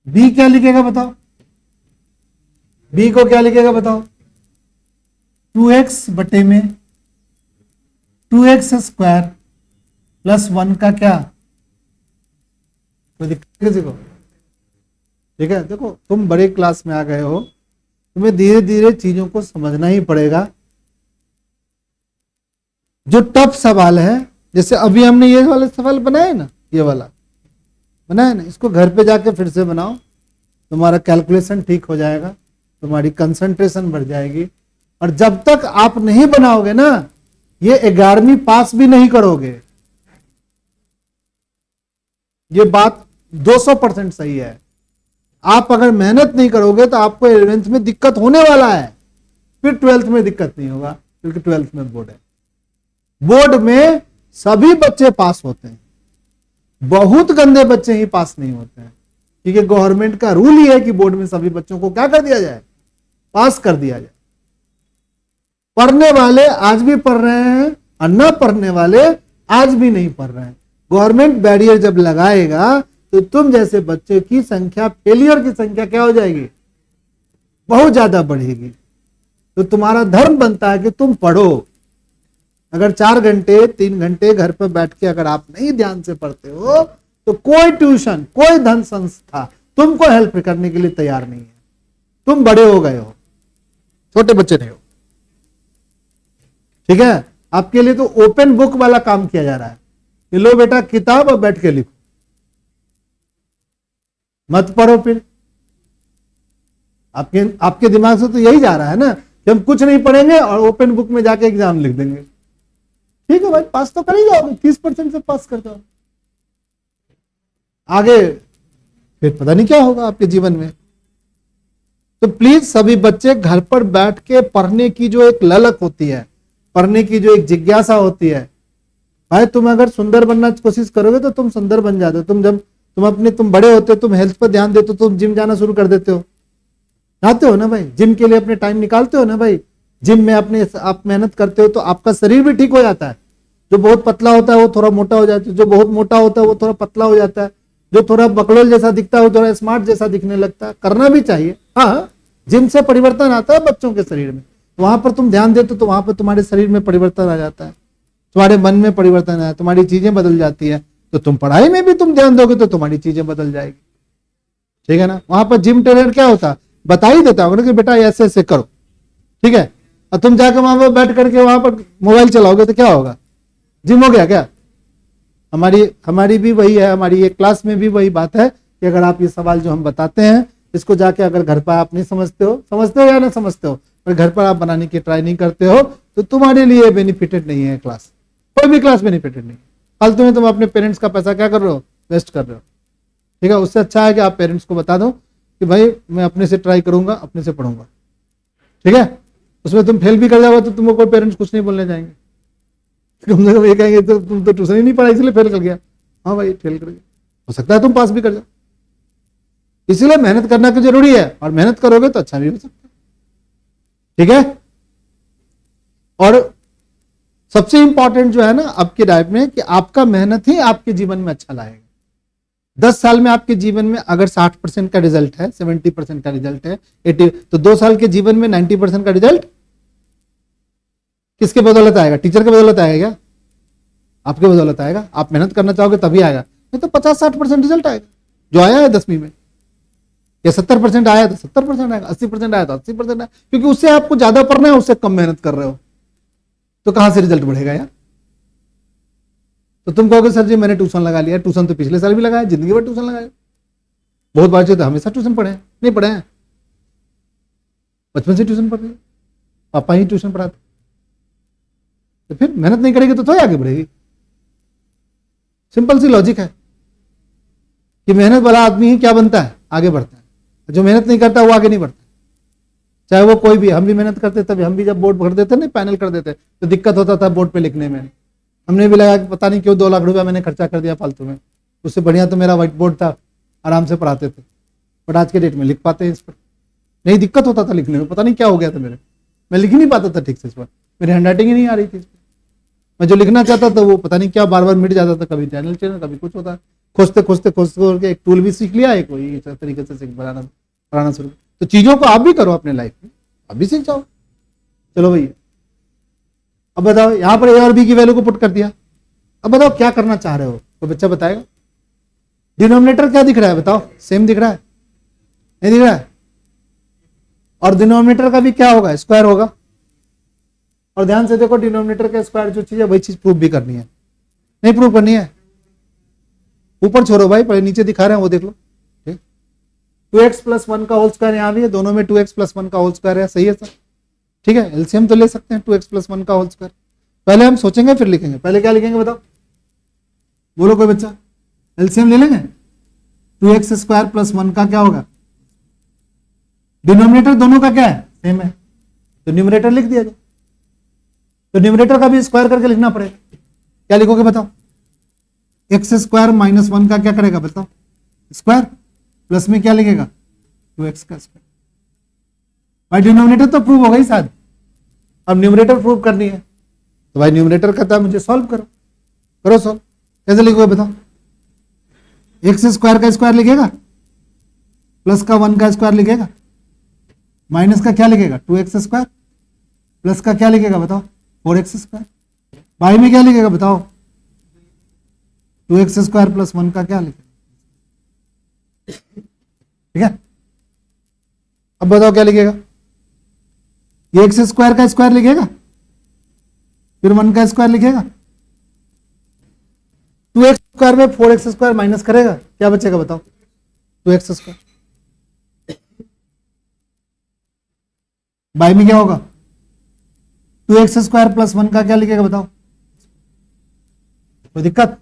बी क्या लिखेगा बताओ, बी को क्या लिखेगा बताओ, 2x बटे में 2x स्क्वायर प्लस 1 का क्या, कोई दिक्कत किसी को। ठीक है, देखो तुम बड़े क्लास में आ गए हो, तुम्हें धीरे धीरे चीजों को समझना ही पड़ेगा। जो टफ सवाल है, जैसे अभी हमने ये वाले सवाल बनाए ना, ये वाला बनाया ना, इसको घर पे जाके फिर से बनाओ, तुम्हारा कैलकुलेशन ठीक हो जाएगा, तुम्हारी कंसंट्रेशन बढ़ जाएगी। और जब तक आप नहीं बनाओगे ना, ये 11वीं पास भी नहीं करोगे। ये बात 200% सही है। आप अगर मेहनत नहीं करोगे तो आपको 11th में दिक्कत होने वाला है, फिर 12th में दिक्कत नहीं होगा, क्योंकि 12th में बोर्ड है। बोर्ड में सभी बच्चे पास होते हैं, बहुत गंदे बच्चे ही पास नहीं होते हैं, क्योंकि गवर्नमेंट का रूल ही है कि बोर्ड में सभी बच्चों को क्या कर दिया जाए, पास कर दिया जाए। पढ़ने वाले आज भी पढ़ रहे हैं और न पढ़ने वाले आज भी नहीं पढ़ रहे हैं। गवर्नमेंट बैरियर जब लगाएगा तो तुम जैसे बच्चे की संख्या, फेलियर की संख्या क्या हो जाएगी, बहुत ज्यादा बढ़ेगी। तो तुम्हारा धर्म बनता है कि तुम पढ़ो। अगर 4 घंटे 3 घंटे घर पर बैठ के अगर आप नहीं ध्यान से पढ़ते हो, तो कोई ट्यूशन, कोई धन संस्था तुमको हेल्प करने के लिए तैयार नहीं है। तुम बड़े हो गए हो, छोटे बच्चे नहीं हो। ठीक है, आपके लिए तो ओपन बुक वाला काम किया जा रहा है कि लो बेटा किताब और बैठ के लिखो, मत पढ़ो। फिर आपके दिमाग से तो यही जा रहा है ना कि हम कुछ नहीं पढ़ेंगे और ओपन बुक में जाके एग्जाम लिख देंगे। ठीक है भाई, पास तो कर ही जाओगे, 30% से पास कर जाओ, आगे फिर पता नहीं क्या होगा आपके जीवन में। तो प्लीज सभी बच्चे घर पर बैठ के पढ़ने की जो एक ललक होती है, पढ़ने की जो एक जिज्ञासा होती है, भाई तुम अगर सुंदर बनना कोशिश करोगे तो तुम सुंदर बन जाते हो। तुम बड़े होते हो, तुम हेल्थ पर ध्यान देते हो, तुम जिम जाना शुरू कर देते हो, जाते हो ना भाई, जिम के लिए अपने टाइम निकालते हो ना भाई, जिम में आप मेहनत करते हो तो आपका शरीर भी ठीक हो जाता है। जो बहुत पतला होता है वो थोड़ा मोटा हो जाता है, जो बहुत मोटा होता है वो थोड़ा पतला हो जाता है, जो थोड़ा बकलोल जैसा दिखता है वो थोड़ा स्मार्ट जैसा दिखने लगता है। करना भी चाहिए, हाँ, जिम से परिवर्तन आता है बच्चों के शरीर में, वहां पर तुम ध्यान देते हो तो वहां पर तुम्हारे शरीर में परिवर्तन आ जाता है, तुम्हारे मन में परिवर्तन आया, तुम्हारी चीजें बदल जाती है। तो तुम पढ़ाई में भी तुम ध्यान दोगे तो तुम्हारी चीजें बदल जाएगी। ठीक है ना, वहां पर जिम ट्रेनर क्या होता है, बता ही देता होगा कि बेटा ऐसे ऐसे करो। ठीक है, और तुम जाकर वहां पर बैठ करके वहां पर मोबाइल चलाओगे तो क्या होगा, जिम हो गया क्या। हमारी भी वही है, हमारी एक क्लास में भी वही बात है कि अगर आप ये सवाल जो हम बताते हैं इसको जाके अगर घर पर आप नहीं समझते हो या ना समझते हो, पर घर पर आप बनाने की ट्राई नहीं करते हो, तो तुम्हारे लिए बेनिफिटेड नहीं है क्लास, कोई भी क्लास बेनिफिटेड नहीं। फालतू में तुम अपने पेरेंट्स का पैसा क्या कर रहे हो, वेस्ट कर रहे हो। ठीक है, उससे अच्छा है कि आप पेरेंट्स को बता दो कि भाई मैं अपने से ट्राई करूंगा, अपने से पढ़ूंगा। ठीक है, उसमें तुम फेल भी कर जाओगे तो तुमको कोई पेरेंट्स कुछ नहीं बोलने जाएंगे, कम से कम ये कहेंगे तो तुम तो ट्यूशन ही नहीं पढ़ा इसलिए फेल कर गया। हाँ भाई फेल कर गया, हो सकता है तुम पास भी कर जाओ। इसीलिए मेहनत करना तो जरूरी है, और मेहनत करोगे तो अच्छा भी हो सकता है। ठीक है, और सबसे इंपॉर्टेंट जो है ना आपकी लाइफ में कि आपका मेहनत ही आपके जीवन में अच्छा लाएगा। 10 साल में आपके जीवन में अगर 60% का रिजल्ट है, 70% का रिजल्ट है, 80, तो 2 साल के जीवन में 90% का रिजल्ट किसके बदौलत आएगा, टीचर के बदौलत आएगा, आपके बदौलत आएगा। आप मेहनत करना चाहोगे तभी आएगा, नहीं तो 50-60% रिजल्ट आएगा जो आया है 10वीं में, या 70% आया तो 70% आएगा, 80% आया तो 80% आएगा, क्योंकि उससे आपको ज्यादा पढ़ना है, उससे कम मेहनत कर रहे हो, तो कहां से रिजल्ट बढ़ेगा यार। तो तुम कहोगे सर जी मैंने ट्यूशन लगा लिया, ट्यूशन तो पिछले साल भी लगाया, जिंदगी भर ट्यूशन लगाया, बहुत बार तो हमेशा ट्यूशन पढ़े हैं, नहीं पढ़े हैं, बचपन से ट्यूशन पढ़ रहे, पापा ही ट्यूशन पढ़ाते, तो फिर मेहनत नहीं करेगी तो थोड़ी आगे बढ़ेगी। सिंपल सी लॉजिक है कि मेहनत वाला आदमी ही क्या बनता है, आगे बढ़ता है, जो मेहनत नहीं करता वो आगे नहीं बढ़ता। चाहे वो कोई भी, हम भी मेहनत करते तभी, हम भी जब बोर्ड भर देते नहीं, पैनल कर देते तो दिक्कत होता था बोर्ड पे लिखने में, हमने भी लगा कि पता नहीं क्यों 2 लाख रुपया मैंने खर्चा कर दिया फालतू में, उससे बढ़िया तो मेरा व्हाइट बोर्ड था, आराम से पढ़ाते थे, बट आज के डेट में लिख पाते हैं इस पर, नहीं दिक्कत होता था लिखने में, पता नहीं क्या हो गया था मेरे, मैं लिख ही नहीं पाता था ठीक से, इस पर मेरी हैंडराइटिंग ही नहीं आ रही थी, मैं जो लिखना चाहता था वो पता नहीं क्या बार बार मिट जाता था, कभी चैनल चैनल कभी कुछ होता, खोजते खोजते खोजते एक टूल भी सीख लिया, एक वही तरीके से पढ़ाना शुरू। तो चीजों को आप भी करो अपने लाइफ में, आप भी सीख जाओ। चलो भैया अब बताओ, यहां पर ए और बी की वैल्यू को पुट कर दिया, अब बताओ क्या करना चाह रहे हो, तो बच्चा बताएगा। डिनोमिनेटर क्या दिख रहा है बताओ, सेम दिख रहा है, नहीं दिख रहा है, और डिनोमिनेटर का भी क्या होगा, स्क्वायर होगा, और ध्यान से देखो डिनोमिनेटर का स्क्वायर जो चीज है वही चीज प्रूव भी करनी है, नहीं प्रूव करनी है, ऊपर छोड़ो भाई, पहले नीचे दिखा रहे हैं वो देख लो, ठीक। 2x + 1 का होल स्क्वायर यहाँ भी है, दोनों में 2x + 1 का होल स्क्वायर है, सही है सर, ठीक है, एलसीएम तो ले सकते हैं 2x + 1 का होल स्क्वायर। पहले हम सोचेंगे फिर लिखेंगे, पहले क्या लिखेंगे बताओ, बोलो कोई बच्चा, एलसीएम ले लेंगे, 2x² + 1 का क्या होगा, डिनोमिनेटर दोनों का क्या है, सेम है, तो न्यूमरेटर लिख दिया जाए, तो न्यूमरेटर का भी स्क्वायर करके लिखना पड़ेगा, क्या लिखोगे बताओ, x² - 1 का क्या करेगा बताओ, स्क्वायर, प्लस में क्या लिखेगा 2x का स्क्वायर, भाई डिनोमिनेटर तो प्रूव हो गई साथ, अब न्यूमरेटर प्रूव करनी है, तो भाई न्यूमरेटर कहता है मुझे सॉल्व करो, करो सॉल्व, कैसे लिखोगे बताओ, x² का स्क्वायर लिखेगा, प्लस का 1 का स्क्वायर लिखेगा, माइनस का क्या लिखेगा 2x², प्लस का क्या लिखेगा बताओ 4x², भाई में क्या लिखेगा बताओ, 2x² + 1 का क्या लिखेगा, ठीक है। अब बताओ क्या लिखेगा, ये x² का स्क्वायर लिखेगा, फिर 1 का स्क्वायर लिखेगा, 2x² में 4x² माइनस करेगा, क्या बचेगा बताओ 2x², बाई में क्या होगा 2x² + 1 का क्या लिखेगा बताओ, कोई दिक्कत।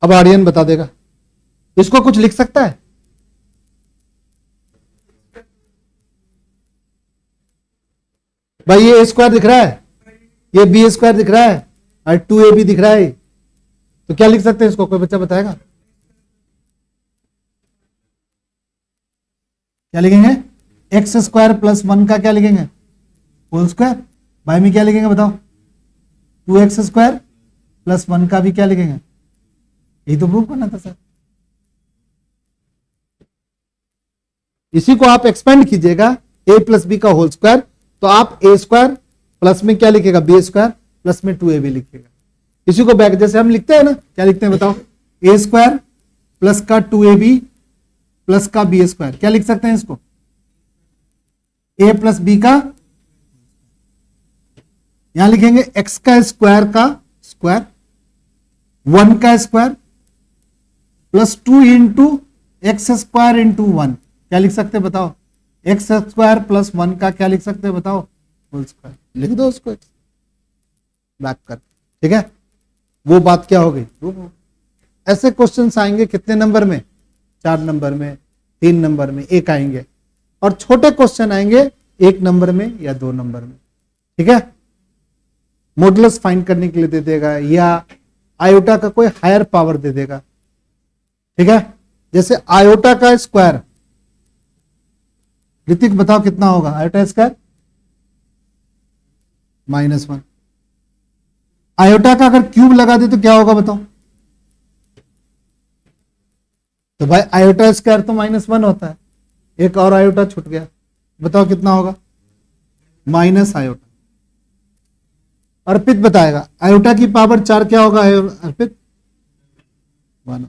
अब आर्यन बता देगा, इसको कुछ लिख सकता है, भाई ये a² दिख रहा है, ये b² दिख रहा है, और 2ab दिख रहा है, तो क्या लिख सकते हैं इसको, कोई बच्चा बताएगा, क्या लिखेंगे, x² + 1 का क्या लिखेंगे होल स्क्वायर, बाई में क्या लिखेंगे बताओ 2x² + 1 का भी क्या लिखेंगे, यही तो प्रूव करना था सर। इसी को आप एक्सपेंड कीजिएगा a + b का होल स्क्वायर, तो आप a² प्लस में क्या लिखेगा b² प्लस में 2ab लिखिएगा, इसी को बैक जैसे हम लिखते हैं ना, क्या लिखते हैं बताओ, a² प्लस का 2ab प्लस का b², क्या लिख सकते हैं इसको, a + b का, यहां लिखेंगे x का स्क्वायर का स्क्वायर, 1 का स्क्वायर प्लस 2 × x² × 1, क्या लिख सकते हैं बताओ, x² + 1 का क्या लिख सकते हैं बताओ होल स्क्वायर, लिख दो उसको बैक कर, ठीक है, वो बात क्या हो गई। ऐसे क्वेश्चंस आएंगे कितने नंबर में, 4 नंबर में, 3 नंबर में, 1 आएंगे, और छोटे क्वेश्चन आएंगे 1 नंबर में या 2 नंबर में, ठीक है। मॉडुलस फाइंड करने के लिए दे देगा, या आयोटा का कोई हायर पावर दे देगा, ठीक है, जैसे आयोटा का स्क्वायर, ऋतिक बताओ कितना होगा आयोटा स्क्वायर, -1, आयोटा का अगर क्यूब लगा दे तो क्या होगा बताओ, तो भाई आयोटा स्क्वायर तो -1 होता है, एक और आयोटा छूट गया, बताओ कितना होगा माइनस आयोटा। अर्पित बताएगा आयोटा की पावर 4 क्या होगा अर्पित, 1,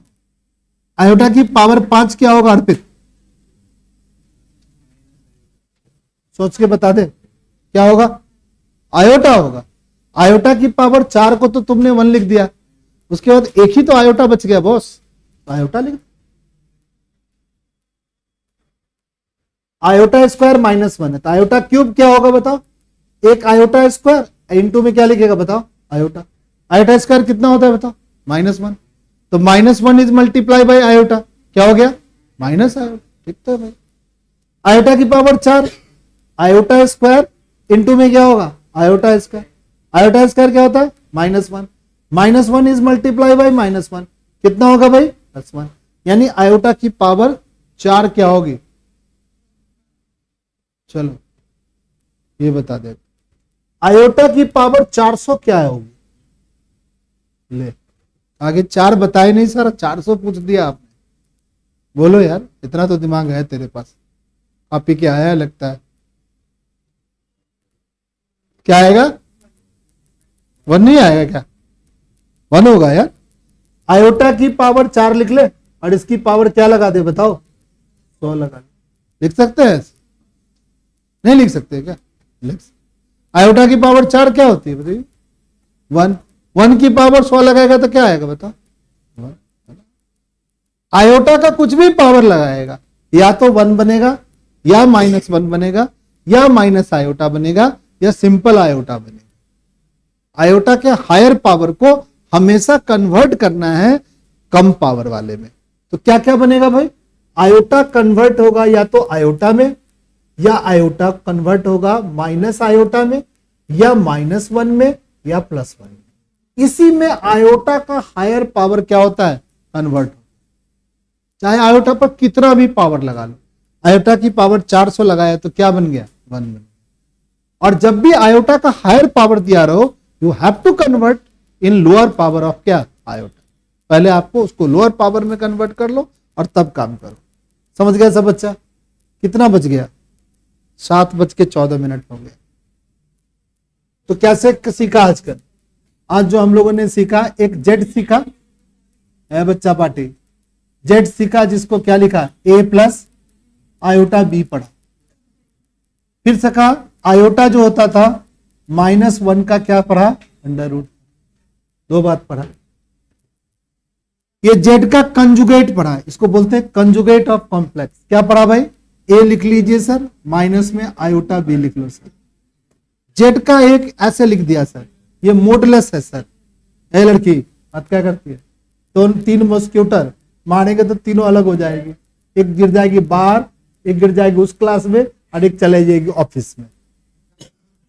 आयोटा की पावर 5 क्या होगा अर्पित, सोच के बता दे क्या होगा, आयोटा होगा, आयोटा की पावर 4 को तो तुमने 1 लिख दिया, उसके बाद एक ही तो आयोटा बच गया बॉस, तो आयोटा लिख, आयोटा स्क्वायर -1 है तो आयोटा क्यूब क्या होगा बताओ, एक आयोटा स्क्वायर इनटू में क्या लिखेगा बताओ, आयोटा। आयोटा स्क्वायर कितना होता है बताओ, -1, तो -1 इज मल्टीप्लाई बाई आयोटा, क्या हो गया माइनस आयोटा, ठीक तो भाई। आयोटा की पावर 4, आयोटा स्क्वायर इनटू में क्या होगा, आयोटा स्क्वायर। आयोटा स्क्वायर क्या होता है -1, -1 इज मल्टीप्लाई बाई -1, कितना होगा भाई +1, यानी आयोटा की पावर 4 क्या होगी, चलो ये बता दे, आयोटा की पावर 400 क्या होगी, ले आगे 4 बताए नहीं सर, 400 पूछ दिया आपने, बोलो यार इतना तो दिमाग है तेरे पास, आप ही क्या आया लगता है, क्या आएगा 1 नहीं आएगा क्या, 1 होगा यार। आयोटा की पावर 4 लिख ले और इसकी पावर क्या लगा दे बताओ, 100 लगा, लिख सकते हैं, नहीं लिख सकते क्या, लिख। आयोटा की पावर 4 क्या होती है बताइए, 1 की पावर 100 लगाएगा तो क्या आएगा बताओ, 1। आयोटा का कुछ भी पावर लगाएगा या तो 1 बनेगा या -1 बनेगा या माइनस आयोटा बनेगा या सिंपल आयोटा बनेगा। आयोटा के हायर पावर को हमेशा कन्वर्ट करना है कम पावर वाले में, तो क्या क्या बनेगा भाई, आयोटा कन्वर्ट होगा या तो आयोटा में, या आयोटा कन्वर्ट होगा माइनस आयोटा में, या -1 में, या +1 में। इसी में आयोटा का हायर पावर क्या होता है, कन्वर्ट, चाहे आयोटा पर कितना भी पावर लगा लो। आयोटा की पावर 400 लगाया तो क्या बन गया, 1 बन गया। और जब भी आयोटा का हायर पावर दिया रहो, you have to convert in lower power of क्या, आयोटा। पहले आपको उसको लोअर पावर में कन्वर्ट कर लो और तब काम करो। समझ गया सब बच्चा, कितना बच गया, 7:14 हो गया। तो कैसे सीखा आजकल, आज जो हम लोगों ने सीखा, एक जेड सीखा है बच्चा पार्टी, जेड सीखा जिसको क्या लिखा, a प्लस आयोटा b पढ़ा। फिर सीखा आयोटा जो होता था -1 का क्या पढ़ा, √, 2 बात पढ़ा। ये जेड का कंजुगेट पढ़ा, इसको बोलते हैं कंजुगेट ऑफ कॉम्प्लेक्स। क्या पढ़ा भाई, a लिख लीजिए सर, माइनस में आयोटा b लिख लो सर। जेड का एक ऐसे लिख दिया सर, ये मोडलेस है सर। ए लड़की बात क्या करती है, तो 3 मॉस्क्यूटर मारेंगे तो तीनों अलग हो जाएगी, एक गिर जाएगी बाहर, एक गिर जाएगी उस क्लास में और एक चले जाएगी ऑफिस में,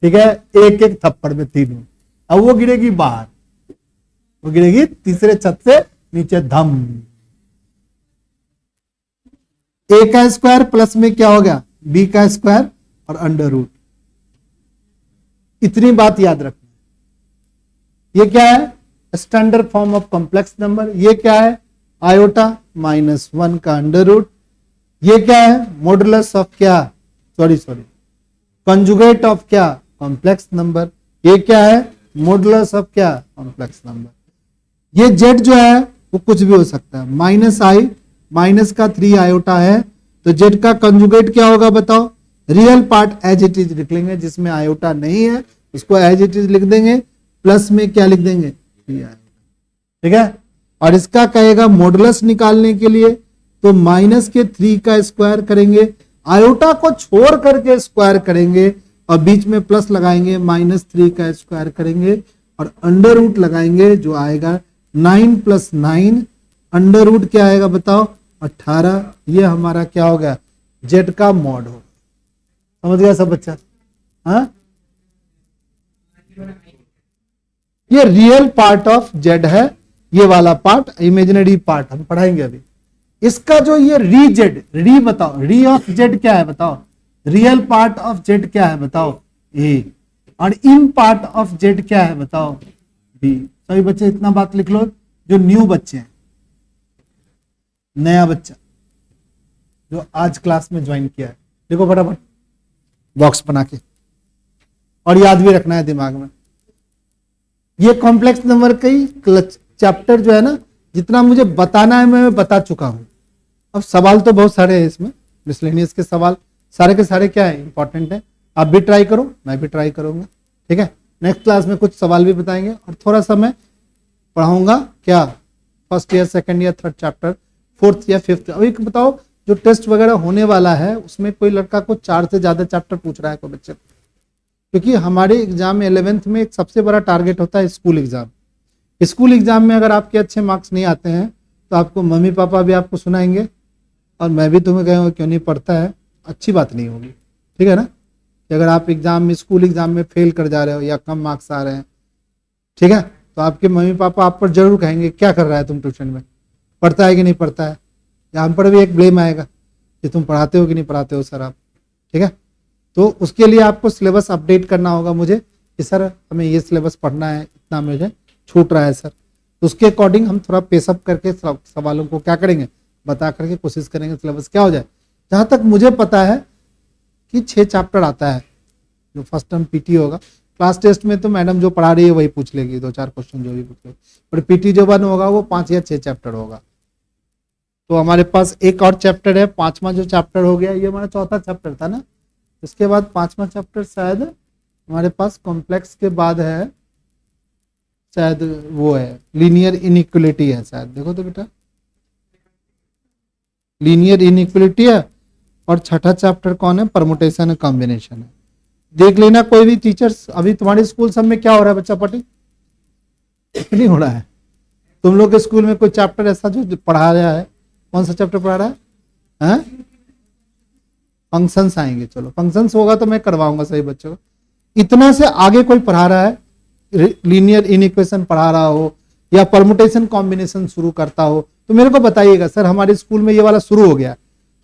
ठीक है, एक एक थप्पड़ में तीनों। अब वो गिरेगी बाहर, वो गिरेगी तीसरे छत से नीचे धम। a का स्क्वायर प्लस में क्या हो गया, b का स्क्वायर और √। इतनी बात याद रखना। ये क्या है, standard form of complex number. ये क्या है, आयोटा -1 का √। ये क्या है, मॉडुलस ऑफ क्या, सॉरी कंजुगेट ऑफ क्या, कॉम्प्लेक्स नंबर। ये क्या है, मॉडुलस ऑफ क्या, कॉम्प्लेक्स नंबर। ये जेड जो है वो कुछ भी हो सकता है, -i माइनस का 3 आयोटा है, तो जेड का कंजुगेट क्या होगा बताओ, real part as it is लिख लेंगे, जिसमें आयोटा नहीं है उसको एज इट इज लिख देंगे, प्लस में क्या लिख देंगे, ठीक है। और इसका कहेगा मॉडुलस निकालने के लिए तो -3 का स्क्वायर करेंगे, आयोटा को छोड़ करके स्क्वायर करेंगे और बीच में प्लस लगाएंगे, -3 का स्क्वायर करेंगे और √ लगाएंगे, जो आएगा 9 + 9, √ क्या आएगा बताओ, 18। ये हमारा क्या हो गया, जेड का मॉड हो। समझ गया सब बच्चा, हाँ। ये रियल पार्ट ऑफ जेड है, ये वाला पार्ट इमेजिनरी पार्ट हम पढ़ाएंगे अभी। इसका जो ये री जेड, री बताओ, री ऑफ जेड क्या है बताओ, रियल पार्ट ऑफ जेड क्या है बताओ, ए, और इन पार्ट ऑफ जेड क्या है बताओ, बी। सभी बच्चे इतना बात लिख लो, जो न्यू बच्चे हैं, नया बच्चा जो आज क्लास में ज्वाइन किया है, देखो फटाफट बॉक्स बना के, और याद भी रखना है दिमाग में। ये कॉम्प्लेक्स नंबर का चैप्टर जो है ना, जितना मुझे बताना है मैं बता चुका हूं। अब सवाल तो बहुत सारे हैं इसमें, मिसलेनियस के सवाल सारे के सारे क्या है, इंपॉर्टेंट है। आप भी ट्राई करो, मैं भी ट्राई करूंगा, ठीक है। नेक्स्ट क्लास में कुछ सवाल भी बताएंगे और थोड़ा सा मैं पढ़ाऊंगा क्या first year, second year, third chapter, fourth या फिफ्थ। अभी बताओ जो टेस्ट वगैरह होने वाला है उसमें कोई लड़का को 4 से ज्यादा चैप्टर पूछ रहा है कोई बच्चे को, क्योंकि हमारे एग्जाम में 11th में एक सबसे बड़ा टारगेट होता है स्कूल एग्जाम। स्कूल एग्जाम में अगर आपके अच्छे मार्क्स नहीं आते हैं तो आपको मम्मी पापा भी आपको सुनाएंगे और मैं भी तुम्हें कहूँगा क्यों नहीं पढ़ता है, अच्छी बात नहीं होगी, ठीक है ना। कि अगर आप एग्जाम में, स्कूल एग्जाम में फेल कर जा रहे हो या कम मार्क्स आ रहे हैं, ठीक है, तो आपके मम्मी पापा आप पर जरूर कहेंगे क्या कर रहा है तुम ट्यूशन में, पढ़ता है कि नहीं पढ़ता है, या हम पर भी एक ब्लेम आएगा कि तुम पढ़ाते हो कि नहीं पढ़ाते हो सर आप, ठीक है। तो उसके लिए आपको सिलेबस अपडेट करना होगा मुझे कि सर हमें ये सिलेबस पढ़ना है, इतना मुझे छूट रहा है सर। तो उसके अकॉर्डिंग हम थोड़ा पेसअप करके सवालों को क्या करेंगे, बता करके कोशिश करेंगे सिलेबस क्या हो जाए। जहाँ तक मुझे पता है कि 6 चैप्टर आता है जो फर्स्ट टर्म पीटी होगा। क्लास टेस्ट में तो मैडम जो पढ़ा रही है वही पूछ लेगी, 2-4 क्वेश्चन जो भी पूछ लेगी, और पीटी जो 1 होगा वो 5 या 6 चैप्टर होगा। तो हमारे पास एक और चैप्टर है, 5वां जो चैप्टर हो गया, ये हमारा चौथा चैप्टर था ना। इसके बाद 5वां चैप्टर शायद हमारे पास कॉम्प्लेक्स के बाद है, शायद वो है लीनियर इनइक्वलिटी है शायद, देखो तो बेटा लीनियर इनइक्वलिटी है। और छठा चैप्टर कौन है, परमुटेशन कॉम्बिनेशन है। देख लेना कोई भी टीचर्स, अभी तुम्हारे स्कूल सब में क्या हो रहा है बच्चा पढ़ी नहीं हो रहा है। तुम लोग के स्कूल में कोई चैप्टर ऐसा जो पढ़ा रहा है, कौन सा चैप्टर पढ़ा रहा है? फंक्शंस आएंगे, चलो फंक्शंस होगा तो मैं करवाऊंगा सही बच्चों को। इतना से आगे कोई पढ़ा रहा है, लीनियर इनइक्वेशन पढ़ा रहा हो या परमुटेशन कॉम्बिनेशन शुरू करता हो तो मेरे को बताइएगा सर हमारे स्कूल में ये वाला शुरू हो गया।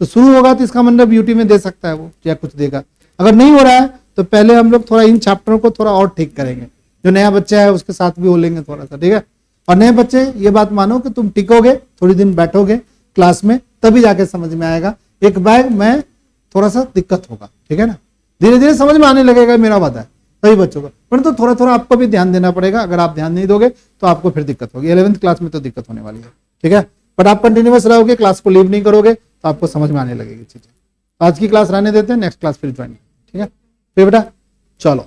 तो शुरू होगा तो इसका मतलब यूटी में दे सकता है वो या कुछ देगा। अगर नहीं हो रहा है तो पहले हम लोग थोड़ा इन चैप्टरों को थोड़ा और ठीक करेंगे, जो नया बच्चा है उसके साथ भी बोलेंगे थोड़ा सा, ठीक है। और नए बच्चे ये बात मानो कि तुम टिकोगे, थोड़ी दिन बैठोगे क्लास में, तभी जाके समझ में आएगा। एक बैग में थोड़ा सा दिक्कत होगा, ठीक है ना, धीरे धीरे समझ में आने लगेगा, मेरा बात है सही बच्चों का। परंतु तो थोड़ा थोड़ा आपको भी ध्यान देना पड़ेगा, अगर आप ध्यान नहीं दोगे तो आपको फिर दिक्कत होगी। 11th क्लास में तो दिक्कत होने वाली है, ठीक है। बट आप कंटिन्यूअस रहोगे, क्लास को लीव नहीं करोगे तो आपको समझ में आने लगेगी चीजें। आज की क्लास रहने देते हैं, नेक्स्ट क्लास फिर ज्वाइन, ठीक है। फिर बेटा चलो।